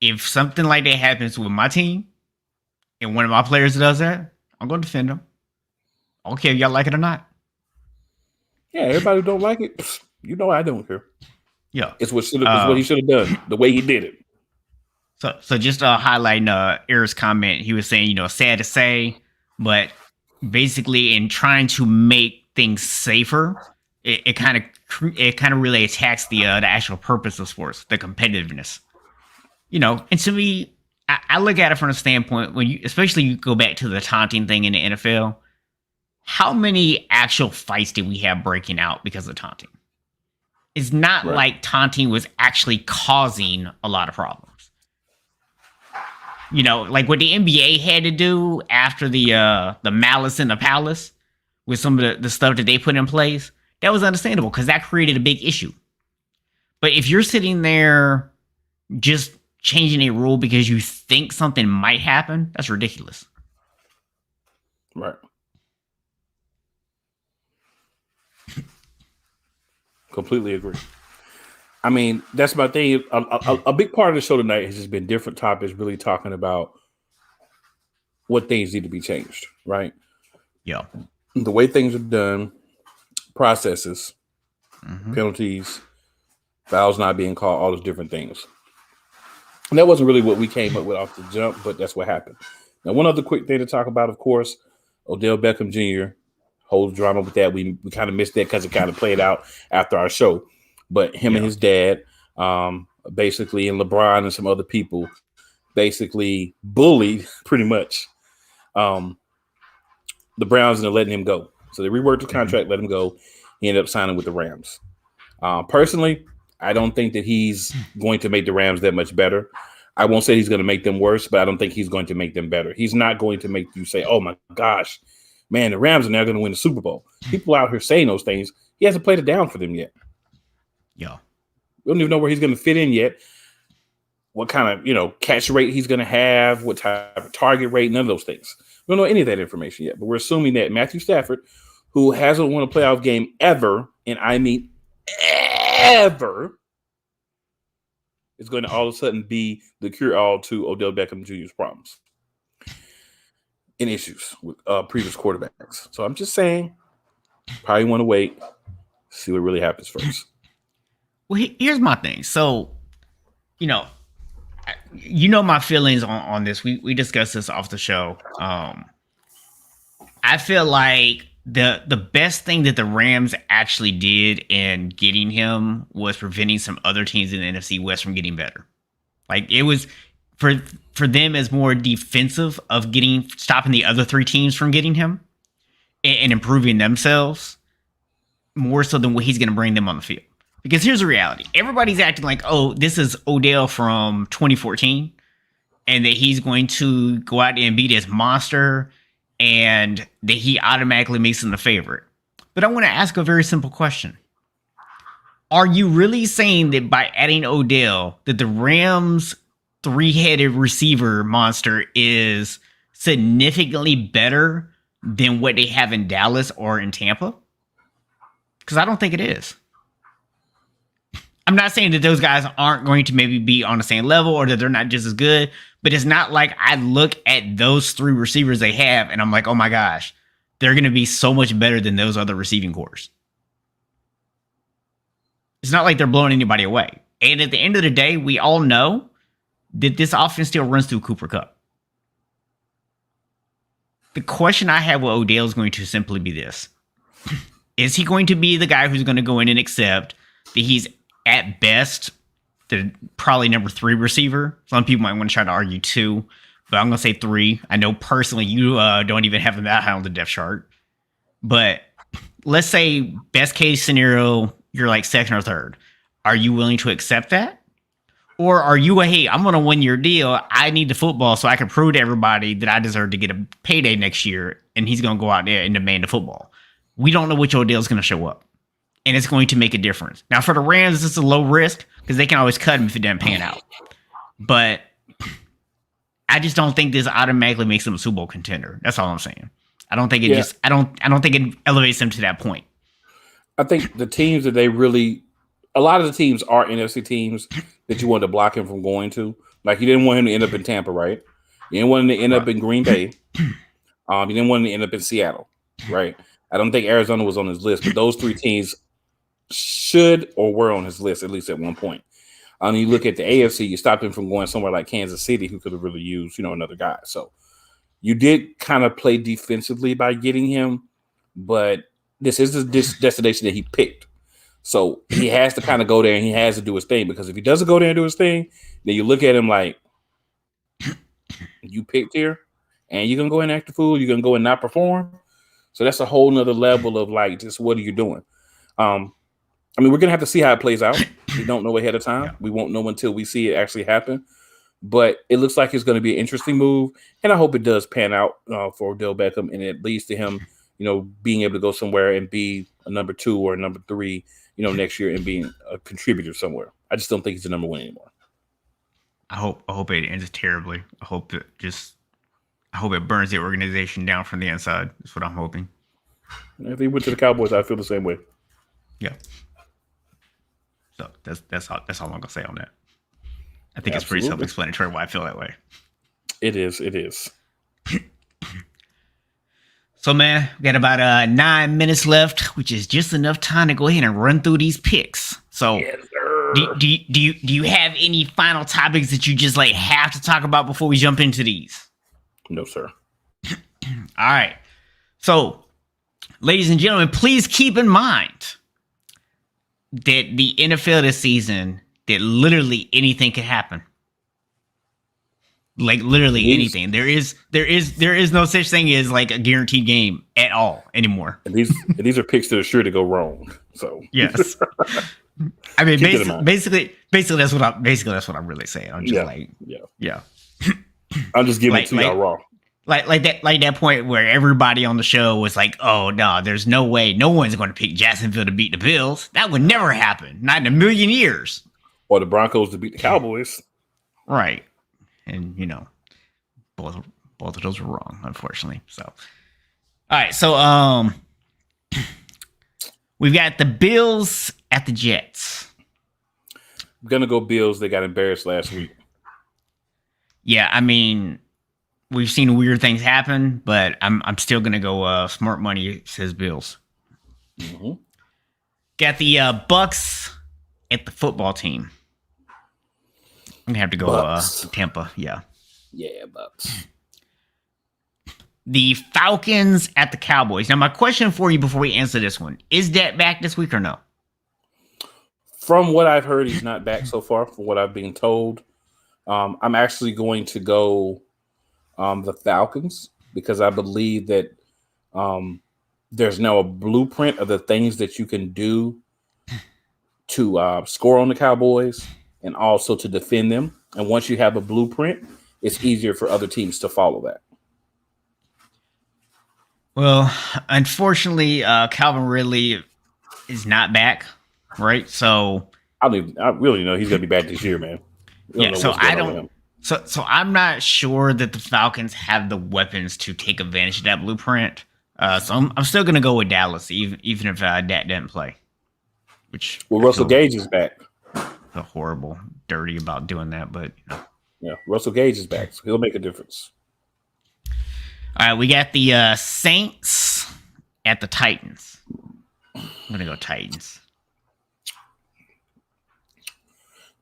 If something like that happens with my team and one of my players does that, I'm going to defend them. I don't care if y'all like it or not. Yeah, everybody who don't like it, I don't care. Yeah, It's what he should have done. The way he did it. So just highlighting Eric's comment, he was saying, sad to say, but basically in trying to make things safer, it kind of really attacks the actual purpose of sports, the competitiveness. And to me, I look at it from a standpoint when especially you go back to the taunting thing in the NFL. How many actual fights did we have breaking out because of taunting? It's not like taunting was actually causing a lot of problems. Like what the NBA had to do after the Malice in the Palace with some of the stuff that they put in place, that was understandable because that created a big issue. But if you're sitting there just changing a rule because you think something might happen, that's ridiculous. Right. Completely agree. I mean, that's my thing. A big part of the show tonight has just been different topics, really talking about what things need to be changed, right? Yeah. The way things are done, processes, penalties, fouls not being called, all those different things. And that wasn't really what we came up with off the jump, but that's what happened. Now, one other quick thing to talk about, of course, Odell Beckham Jr., whole drama with that. We kind of missed that because it kind of played out after our show. But him and his dad, basically, and LeBron and some other people, basically bullied pretty much the Browns into letting him go. So they reworked the contract, let him go. He ended up signing with the Rams. Personally, I don't think that he's going to make the Rams that much better. I won't say he's going to make them worse, but I don't think he's going to make them better. He's not going to make you say, oh, my gosh, man, the Rams are now going to win the Super Bowl. People out here saying those things. He hasn't played it down for them yet. Yeah. We don't even know where he's going to fit in yet. What kind of, catch rate he's going to have, what type of target rate, none of those things. We don't know any of that information yet, but we're assuming that Matthew Stafford, who hasn't won a playoff game ever, and I mean ever, is going to all of a sudden be the cure-all to Odell Beckham Jr.'s problems and issues with previous quarterbacks. So I'm just saying, probably want to wait, see what really happens first. Well, here's my thing. So, my feelings on this. We discussed this off the show. I feel like the best thing that the Rams actually did in getting him was preventing some other teams in the NFC West from getting better. Like it was for them as more defensive of stopping the other three teams from getting him and improving themselves more so than what he's going to bring them on the field. Because here's the reality. Everybody's acting like, oh, this is Odell from 2014 and that he's going to go out there and be this monster and that he automatically makes him the favorite. But I want to ask a very simple question. Are you really saying that by adding Odell that the Rams' three-headed receiver monster is significantly better than what they have in Dallas or in Tampa? Because I don't think it is. I'm not saying that those guys aren't going to maybe be on the same level or that they're not just as good, but it's not like I look at those three receivers they have and I'm like, oh my gosh, they're going to be so much better than those other receiving cores. It's not like they're blowing anybody away. And at the end of the day, we all know that this offense still runs through Cooper Kupp. The question I have with Odell is going to simply be this. Is he going to be the guy who's going to go in and accept that he's at best the probably number 3 receiver? Some people might want to try to argue 2, but I'm going to say 3. I know personally you don't even have him that high on the depth chart. But let's say best case scenario, you're like second or third. Are you willing to accept that? Or are you hey, I'm on a 1-year deal. I need the football so I can prove to everybody that I deserve to get a payday next year, and he's going to go out there and demand the football. We don't know which Odell's going to show up, and it's going to make a difference. Now, for the Rams, this is a low risk because they can always cut him if it doesn't pan out. But I just don't think this automatically makes him a Super Bowl contender. That's all I'm saying. I don't think it I don't think it elevates them to that point. I think the teams that a lot of the teams are NFC teams that you wanted to block him from going to. Like, you didn't want him to end up in Tampa, right? You didn't want him to end up in Green Bay. You didn't want him to end up in Seattle, right? I don't think Arizona was on his list, but those three teams should or were on his list, at least at one point. You look at the AFC, you stopped him from going somewhere like Kansas City, who could have really used, another guy. So you did kind of play defensively by getting him, but this is this destination that he picked. So he has to kind of go there and he has to do his thing, because if he doesn't go there and do his thing, then you look at him like, you picked here and you're going to go and act the fool. You're going to go and not perform. So that's a whole nother level of like, just what are you doing? We're going to have to see how it plays out. We don't know ahead of time. Yeah. We won't know until we see it actually happen. But it looks like it's going to be an interesting move. And I hope it does pan out for Odell Beckham, and it leads to him, being able to go somewhere and be a number 2 or a number 3, next year, and being a contributor somewhere. I just don't think he's the number 1 anymore. I hope it ends terribly. I hope it burns the organization down from the inside. That's what I'm hoping. If he went to the Cowboys, I feel the same way. Yeah. So that's all I'm gonna say on that. I think It's pretty self-explanatory why I feel that way. It is. So, man, we got about 9 minutes left, which is just enough time to go ahead and run through these picks. So, yes, sir. Do you have any final topics that you just have to talk about before we jump into these? No, sir. All right. So, ladies and gentlemen, please keep in mind that the NFL this season, that literally anything could happen. Like literally anything. There is no such thing as like a guaranteed game at all anymore. And these are picks that are sure to go wrong. So yes. I mean, basically that's what I'm really saying. I'm just yeah. I'm just giving it to y'all raw. Like that point where everybody on the show was like, "Oh no, there's no way, no one's going to pick Jacksonville to beat the Bills. That would never happen, not in a million years." Or the Broncos to beat the Cowboys, right? And both of those were wrong, unfortunately. So, all right, so we've got the Bills at the Jets. I'm gonna go Bills. They got embarrassed last week. Yeah, I mean, we've seen weird things happen, but I'm still gonna go. Smart money says Bills. Mm-hmm. Got the Bucks at the football team. I'm gonna have to go Tampa. Yeah, Bucks. The Falcons at the Cowboys. Now, my question for you before we answer this one: is Dak back this week or no? From what I've heard, he's not back so far. From what I've been told, I'm actually going to go the Falcons, because I believe that there's now a blueprint of the things that you can do to score on the Cowboys and also to defend them. And once you have a blueprint, it's easier for other teams to follow that. Well, unfortunately, Calvin Ridley is not back, right? So I really know he's going to be back this year, man. So I'm not sure that the Falcons have the weapons to take advantage of that blueprint. So I'm still going to go with Dallas, even if Dak didn't play. Russell Gage is back. Horrible, dirty about doing that, but yeah, Russell Gage is back, so he'll make a difference. All right, we got the Saints at the Titans. I'm gonna go Titans.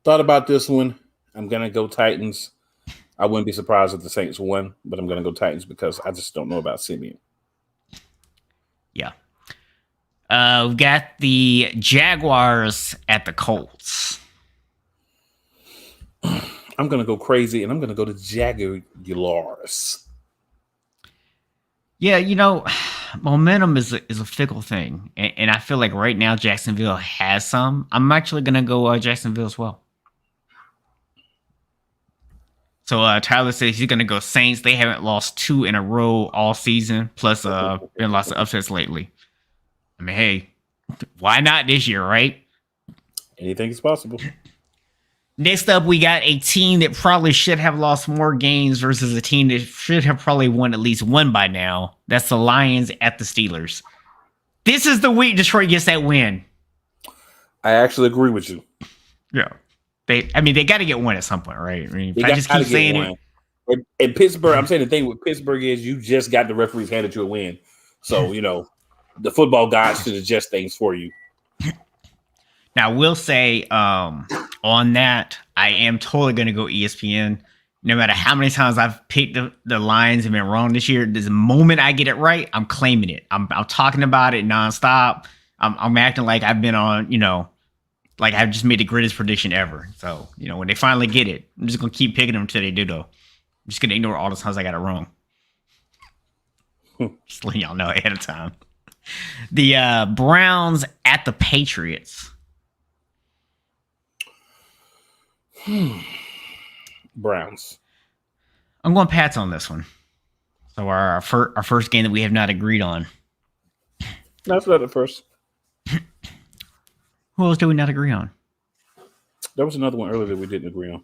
Thought about this one. I'm gonna go Titans. I wouldn't be surprised if the Saints won, but I'm gonna go Titans because I just don't know about Simeon. Yeah. We've got the Jaguars at the Colts. I'm going to go crazy, and I'm going to go to Jaguars. Yeah, momentum is a fickle thing. And I feel like right now Jacksonville has some. I'm actually going to go Jacksonville as well. So Tyler says he's going to go Saints. They haven't lost 2 in a row all season, plus been lots of upsets lately. I mean, hey, why not this year, right? Anything is possible. Next up, we got a team that probably should have lost more games versus a team that should have probably won at least one by now. That's the Lions at the Steelers. This is the week Detroit gets that win. I actually agree with you. Yeah. They got to get one at some point, right? I mean, They if I just keep saying it. And Pittsburgh, I'm saying the thing with Pittsburgh is you just got the referees handed you a win. So, the football gods should adjust things for you. Now, we'll say on that, I am totally going to go ESPN. No matter how many times I've picked the lines and been wrong this year, the moment I get it right, I'm claiming it. I'm talking about it nonstop. I'm acting like I've been on, like I've just made the greatest prediction ever. So, when they finally get it, I'm just going to keep picking them until they do, though. I'm just going to ignore all the times I got it wrong. Just letting y'all know ahead of time. The Browns at the Patriots. Browns. I'm going Pats on this one. So our first game that we have not agreed on. That's not the first. Who else did we not agree on? There was another one earlier that we didn't agree on.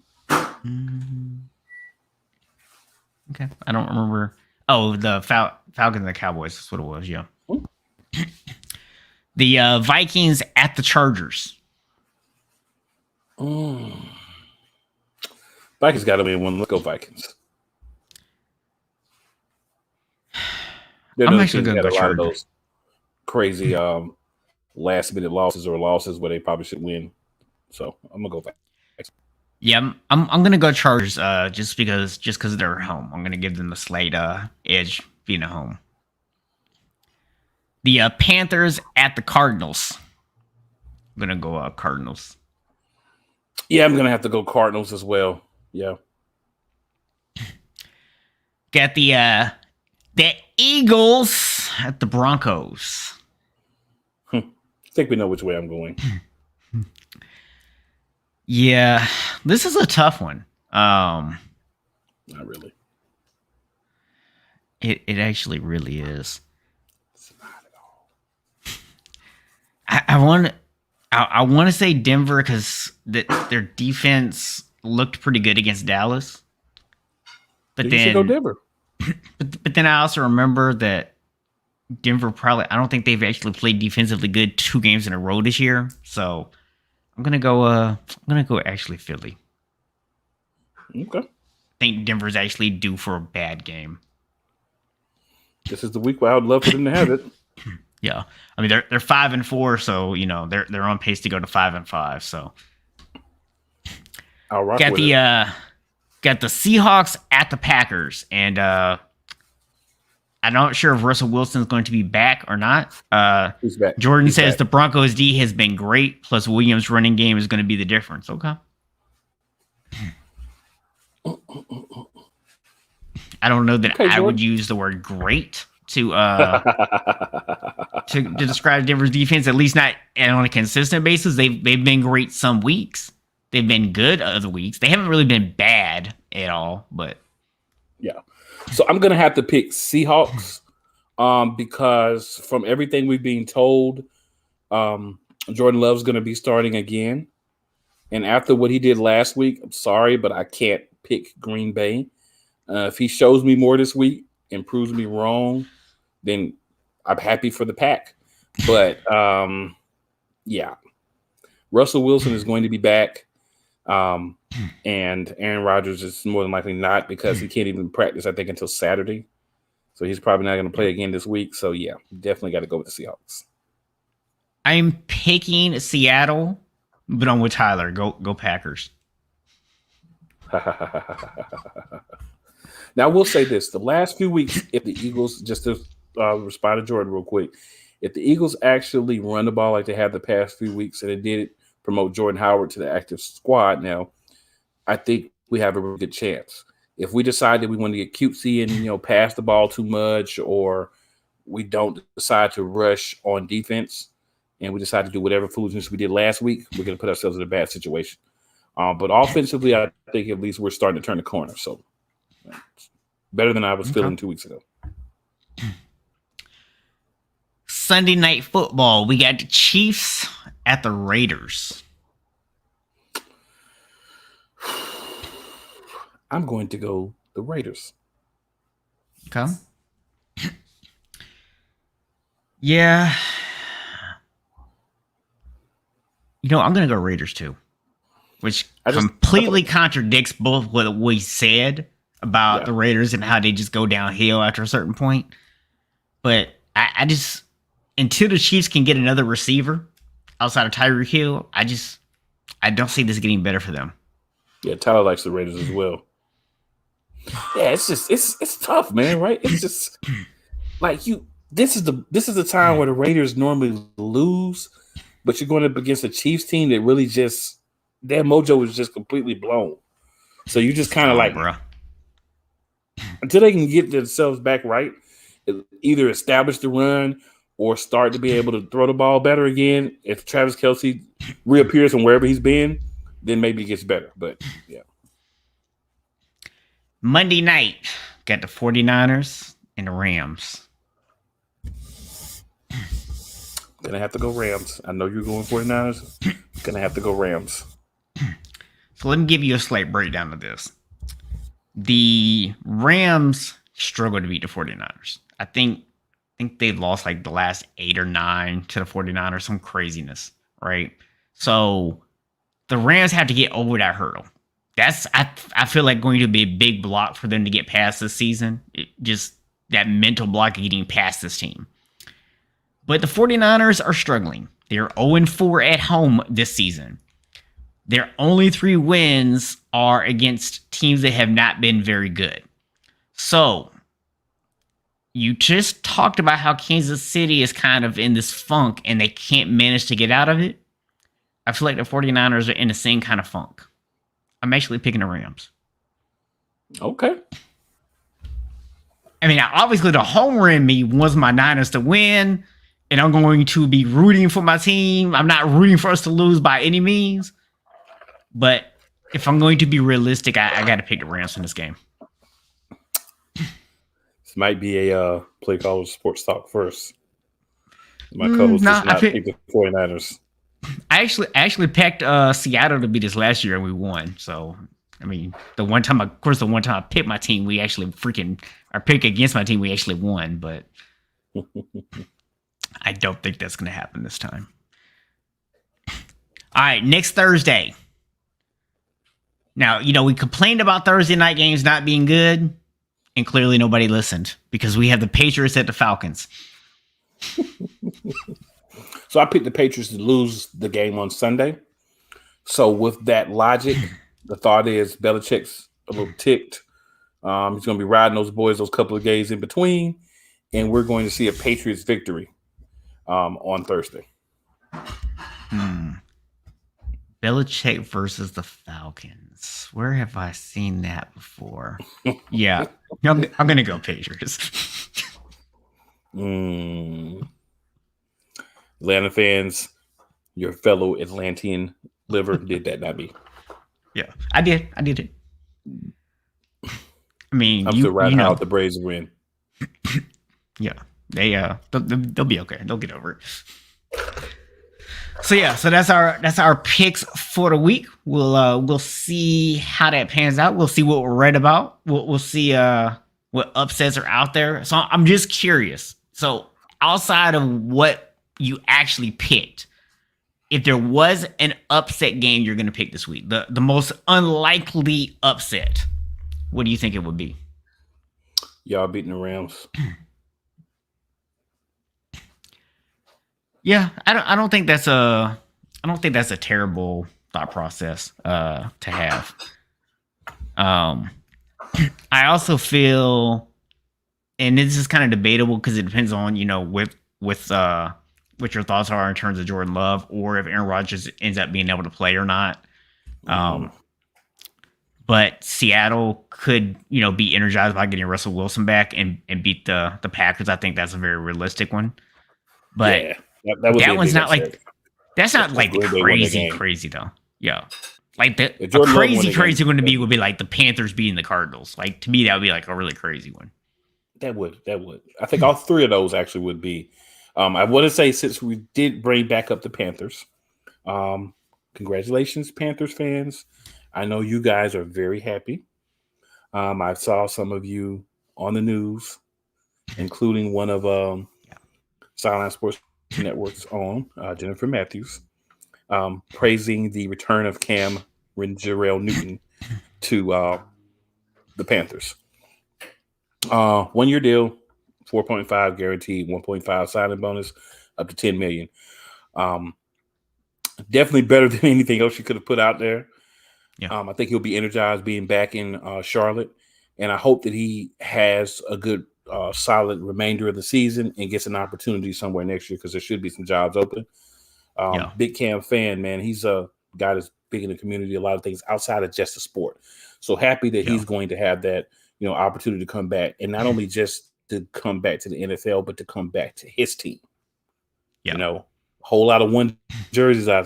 Okay. I don't remember. Oh, the Falcons and the Cowboys. That's what it was, yeah. The Vikings at the Chargers. Vikings got to be one. Let's go Vikings. I'm actually going to go Chargers. Those crazy last minute losses or losses where they probably should win. So I'm gonna go Vikings. Yeah, I'm gonna go Chargers. Just because they're home, I'm gonna give them the slight edge being at home. The Panthers at the Cardinals. I'm gonna go Cardinals. Yeah, I'm gonna have to go Cardinals as well. Yeah. Got the Eagles at the Broncos. I think we know which way I'm going. Yeah, this is a tough one. Not really. It actually really is. It's not at all. I want to say Denver because their defense looked pretty good against Dallas. But you should go Denver. But then I also remember that Denver I don't think they've actually played defensively good 2 games in a row this year. So I'm gonna go actually Philly. Okay. I think Denver's actually due for a bad game. This is the week where I would love for them to have it. Yeah. I mean they're 5-4, so they're on pace to go to 5-5. So I'll rock with it. Got the Seahawks at the Packers, and I'm not sure if Russell Wilson is going to be back or not. He's back. Jordan says the Broncos D has been great, plus Williams' running game is going to be the difference. Okay. I don't know that I would use the word great to describe Denver's defense, at least not on a consistent basis. They've been great some weeks. They've been good other weeks. They haven't really been bad at all, but yeah. So I'm gonna have to pick Seahawks because from everything we've been told, Jordan Love's gonna be starting again. And after what he did last week, I'm sorry, but I can't pick Green Bay. If he shows me more this week and proves me wrong, then I'm happy for the Pack. But yeah, Russell Wilson is going to be back. And Aaron Rodgers is more than likely not because he can't even practice, I think, until Saturday. So he's probably not going to play again this week. So yeah, definitely got to go with the Seahawks. I'm picking Seattle, but I'm with Tyler. Go Packers. Now, I will say this. The last few weeks, if the Eagles, just to respond to Jordan real quick, if the Eagles actually run the ball like they have the past few weeks, and they did promote Jordan Howard to the active squad now, I think we have a really good chance. If we decide that we want to get cutesy and, pass the ball too much, or we don't decide to rush on defense and we decide to do whatever foolishness we did last week, we're going to put ourselves in a bad situation. But offensively, I think at least we're starting to turn the corner. So better than I was feeling 2 weeks ago. Sunday Night Football. We got the Chiefs at the Raiders. I'm going to go the Raiders. Okay. Yeah. I'm gonna go Raiders too, which completely contradicts both what we said about the Raiders and how they just go downhill after a certain point. But I just, until the Chiefs can get another receiver outside of Tyreek Hill, I don't see this getting better for them. Yeah, Tyler likes the Raiders as well. Yeah, it's tough, man. Right? It's just like This is the time where the Raiders normally lose, but you're going up against a Chiefs team that really just their mojo is just completely blown. So you just kind of bro. Until they can get themselves back right, either establish the run or start to be able to throw the ball better again. If Travis Kelce reappears from wherever he's been, then maybe it gets better. But yeah. Monday night, got the 49ers and the Rams. Gonna have to go Rams. I know you're going 49ers. Gonna have to go Rams. So let me give you a slight breakdown of this. The Rams struggled to beat the 49ers. I think they've lost like the last 8 or 9 to the 49ers, some craziness, right? So the Rams have to get over that hurdle. That's I feel like going to be a big block for them to get past this season. Just that mental block of getting past this team. But the 49ers are struggling. They're 0-4 at home this season. Their only 3 wins are against teams that have not been very good. So, you just talked about how Kansas City is kind of in this funk and they can't manage to get out of it. I feel like the 49ers are in the same kind of funk. I'm actually picking the Rams. Okay. I mean, obviously the homer in me wants my Niners to win, and I'm going to be rooting for my team. I'm not rooting for us to lose by any means. But if I'm going to be realistic, I got to pick the Rams in this game. This might be a Play College Sports Talk first. My co-host does not pick the 49ers. I actually picked Seattle to beat us last year, and we won. So, I mean, the one time I picked my team, we actually pick against my team, we actually won. But I don't think that's going to happen this time. All right, next Thursday. Now, we complained about Thursday night games not being good, and clearly nobody listened because we have the Patriots at the Falcons. So I picked the Patriots to lose the game on Sunday. So with that logic, the thought is Belichick's a little ticked. He's going to be riding those boys those couple of days in between, and we're going to see a Patriots victory on Thursday. Belichick versus the Falcons. Where have I seen that before? Yeah, I'm going to go Patriots. Atlanta fans, your fellow Atlantean liver did that, not me. Yeah, I did it. I mean, I'm still riding out the Braves win. Yeah, they'll be okay. They'll get over it. So that's our picks for the week. We'll see how that pans out. We'll see what we're right about. We'll see what upsets are out there. So I'm just curious. So outside of what you actually picked, if there was an upset game you're going to pick this week, the most unlikely upset, what do you think it would be? Y'all beating the Rams. Yeah, I don't think that's a terrible thought process to have. I also feel, and this is kind of debatable because it depends on with what your thoughts are in terms of Jordan Love or if Aaron Rodgers ends up being able to play or not. But Seattle could be energized by getting Russell Wilson back and beat the Packers. I think that's a very realistic one. But yeah. That one's not that's not like crazy though. Yeah. Like the crazy one to be would be like the Panthers beating the Cardinals. Like to me, that would be like a really crazy one. That would. I think all 3 of those actually would be. I want to say since we did bring back up the Panthers, congratulations, Panthers fans. I know you guys are very happy. I saw some of you on the news, including one of Sideline Sports Network's own, Jennifer Matthews. praising the return of Cam Jarrell Newton to the Panthers. 1 year deal, 4.5 guaranteed, 1.5 signing bonus, up to $10 million. Definitely better than anything else you could have put out there. Yeah. I think he'll be energized being back in Charlotte, and I hope that he has a good, solid remainder of the season and gets an opportunity somewhere next year because there should be some jobs open. Big Cam fan, man. He's a guy that's big in the community, a lot of things outside of just the sport. So happy that he's going to have that, opportunity to come back, and not only just to come back to the NFL, but to come back to his team. Yeah. Whole lot of one jerseys I'm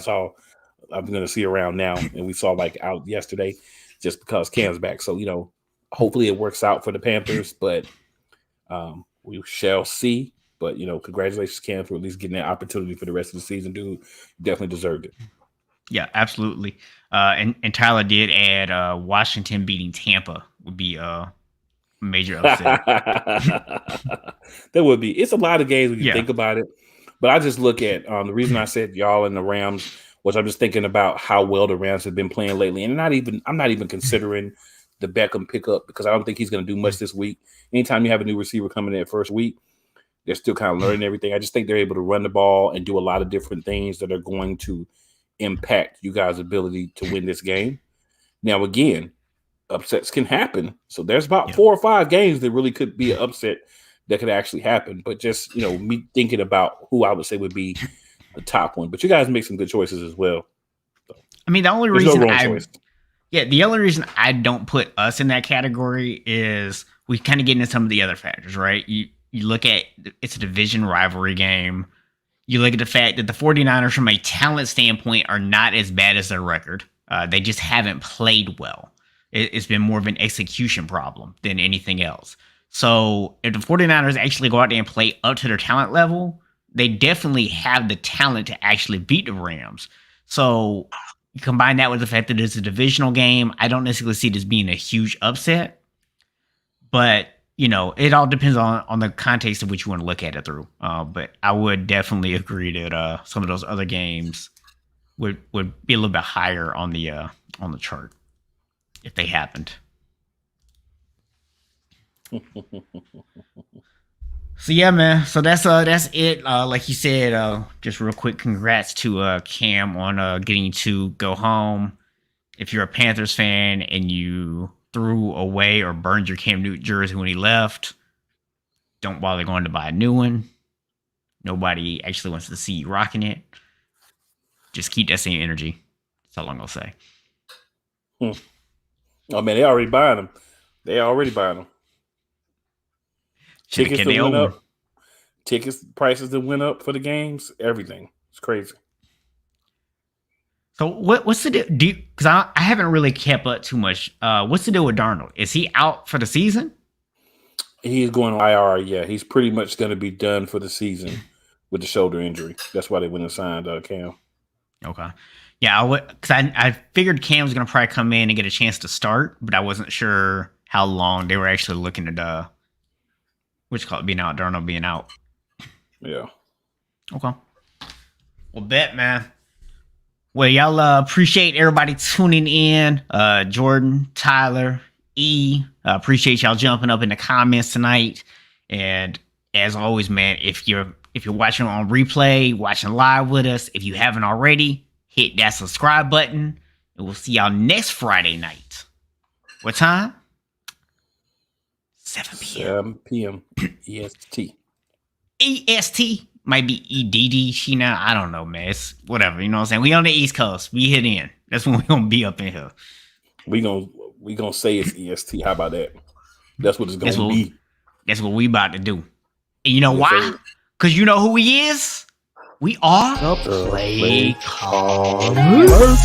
going to see around now, and we saw like out yesterday just because Cam's back. So, hopefully it works out for the Panthers, but we shall see. But, congratulations, Cam, for at least getting that opportunity for the rest of the season, dude. You definitely deserved it. Yeah, absolutely. And Tyler did add Washington beating Tampa would be a major upset. There would be. It's a lot of games when you think about it. But I just look at the reason I said y'all and the Rams was I'm just thinking about how well the Rams have been playing lately. And I'm not even considering the Beckham pickup because I don't think he's going to do much this week. Anytime you have a new receiver coming in that first week, they're still kind of learning everything. I just think they're able to run the ball and do a lot of different things that are going to impact you guys' ability to win this game. Now, again, upsets can happen. So there's about 4 or 5 games that really could be an upset that could actually happen. But just, me thinking about who I would say would be the top one. But you guys make some good choices as well. So, I mean, the only reason the only reason I don't put us in that category is we kind of get into some of the other factors, right? You look at it's a division rivalry game. You look at the fact that the 49ers from a talent standpoint are not as bad as their record. They just haven't played well. It's been more of an execution problem than anything else. So if the 49ers actually go out there and play up to their talent level, they definitely have the talent to actually beat the Rams. So you combine that with the fact that it's a divisional game, I don't necessarily see this being a huge upset. But, it all depends on the context of which you want to look at it through. But I would definitely agree that some of those other games would be a little bit higher on the chart if they happened. So yeah, man. So that's it. Like you said, just real quick, congrats to Cam on getting to go home. If you're a Panthers fan and you threw away or burned your Cam Newton jersey when he left, don't bother going to buy a new one. Nobody actually wants to see you rocking it. Just keep that same energy. That's all I'm gonna say. Oh man, they already buying them. Tickets that went up. Tickets prices that went up for the games. Everything. It's crazy. So what's the deal? Because I haven't really kept up too much. What's the deal with Darnold? Is he out for the season? He's going on IR. Yeah, he's pretty much going to be done for the season with the shoulder injury. That's why they went and signed Cam. Okay. Yeah, because I figured Cam was going to probably come in and get a chance to start, but I wasn't sure how long they were actually looking at being out, Darnold being out. Yeah. Okay. Well, bet, man. Well, y'all appreciate everybody tuning in. Jordan, Tyler, E. Appreciate y'all jumping up in the comments tonight. And as always, man, if you're watching on replay, watching live with us, if you haven't already, hit that subscribe button. And we'll see y'all next Friday night. What time? 7 p.m. 7 p.m. EST. EST. Might be EDD. I don't know, man. It's whatever. You know what I'm saying? We on the East Coast. We hit in. That's when we gonna be up in here. We gonna say it's EST. How about that? That's what it's gonna be. That's what we about to do. And you know why? Because you know who he is? We are the Play Callers.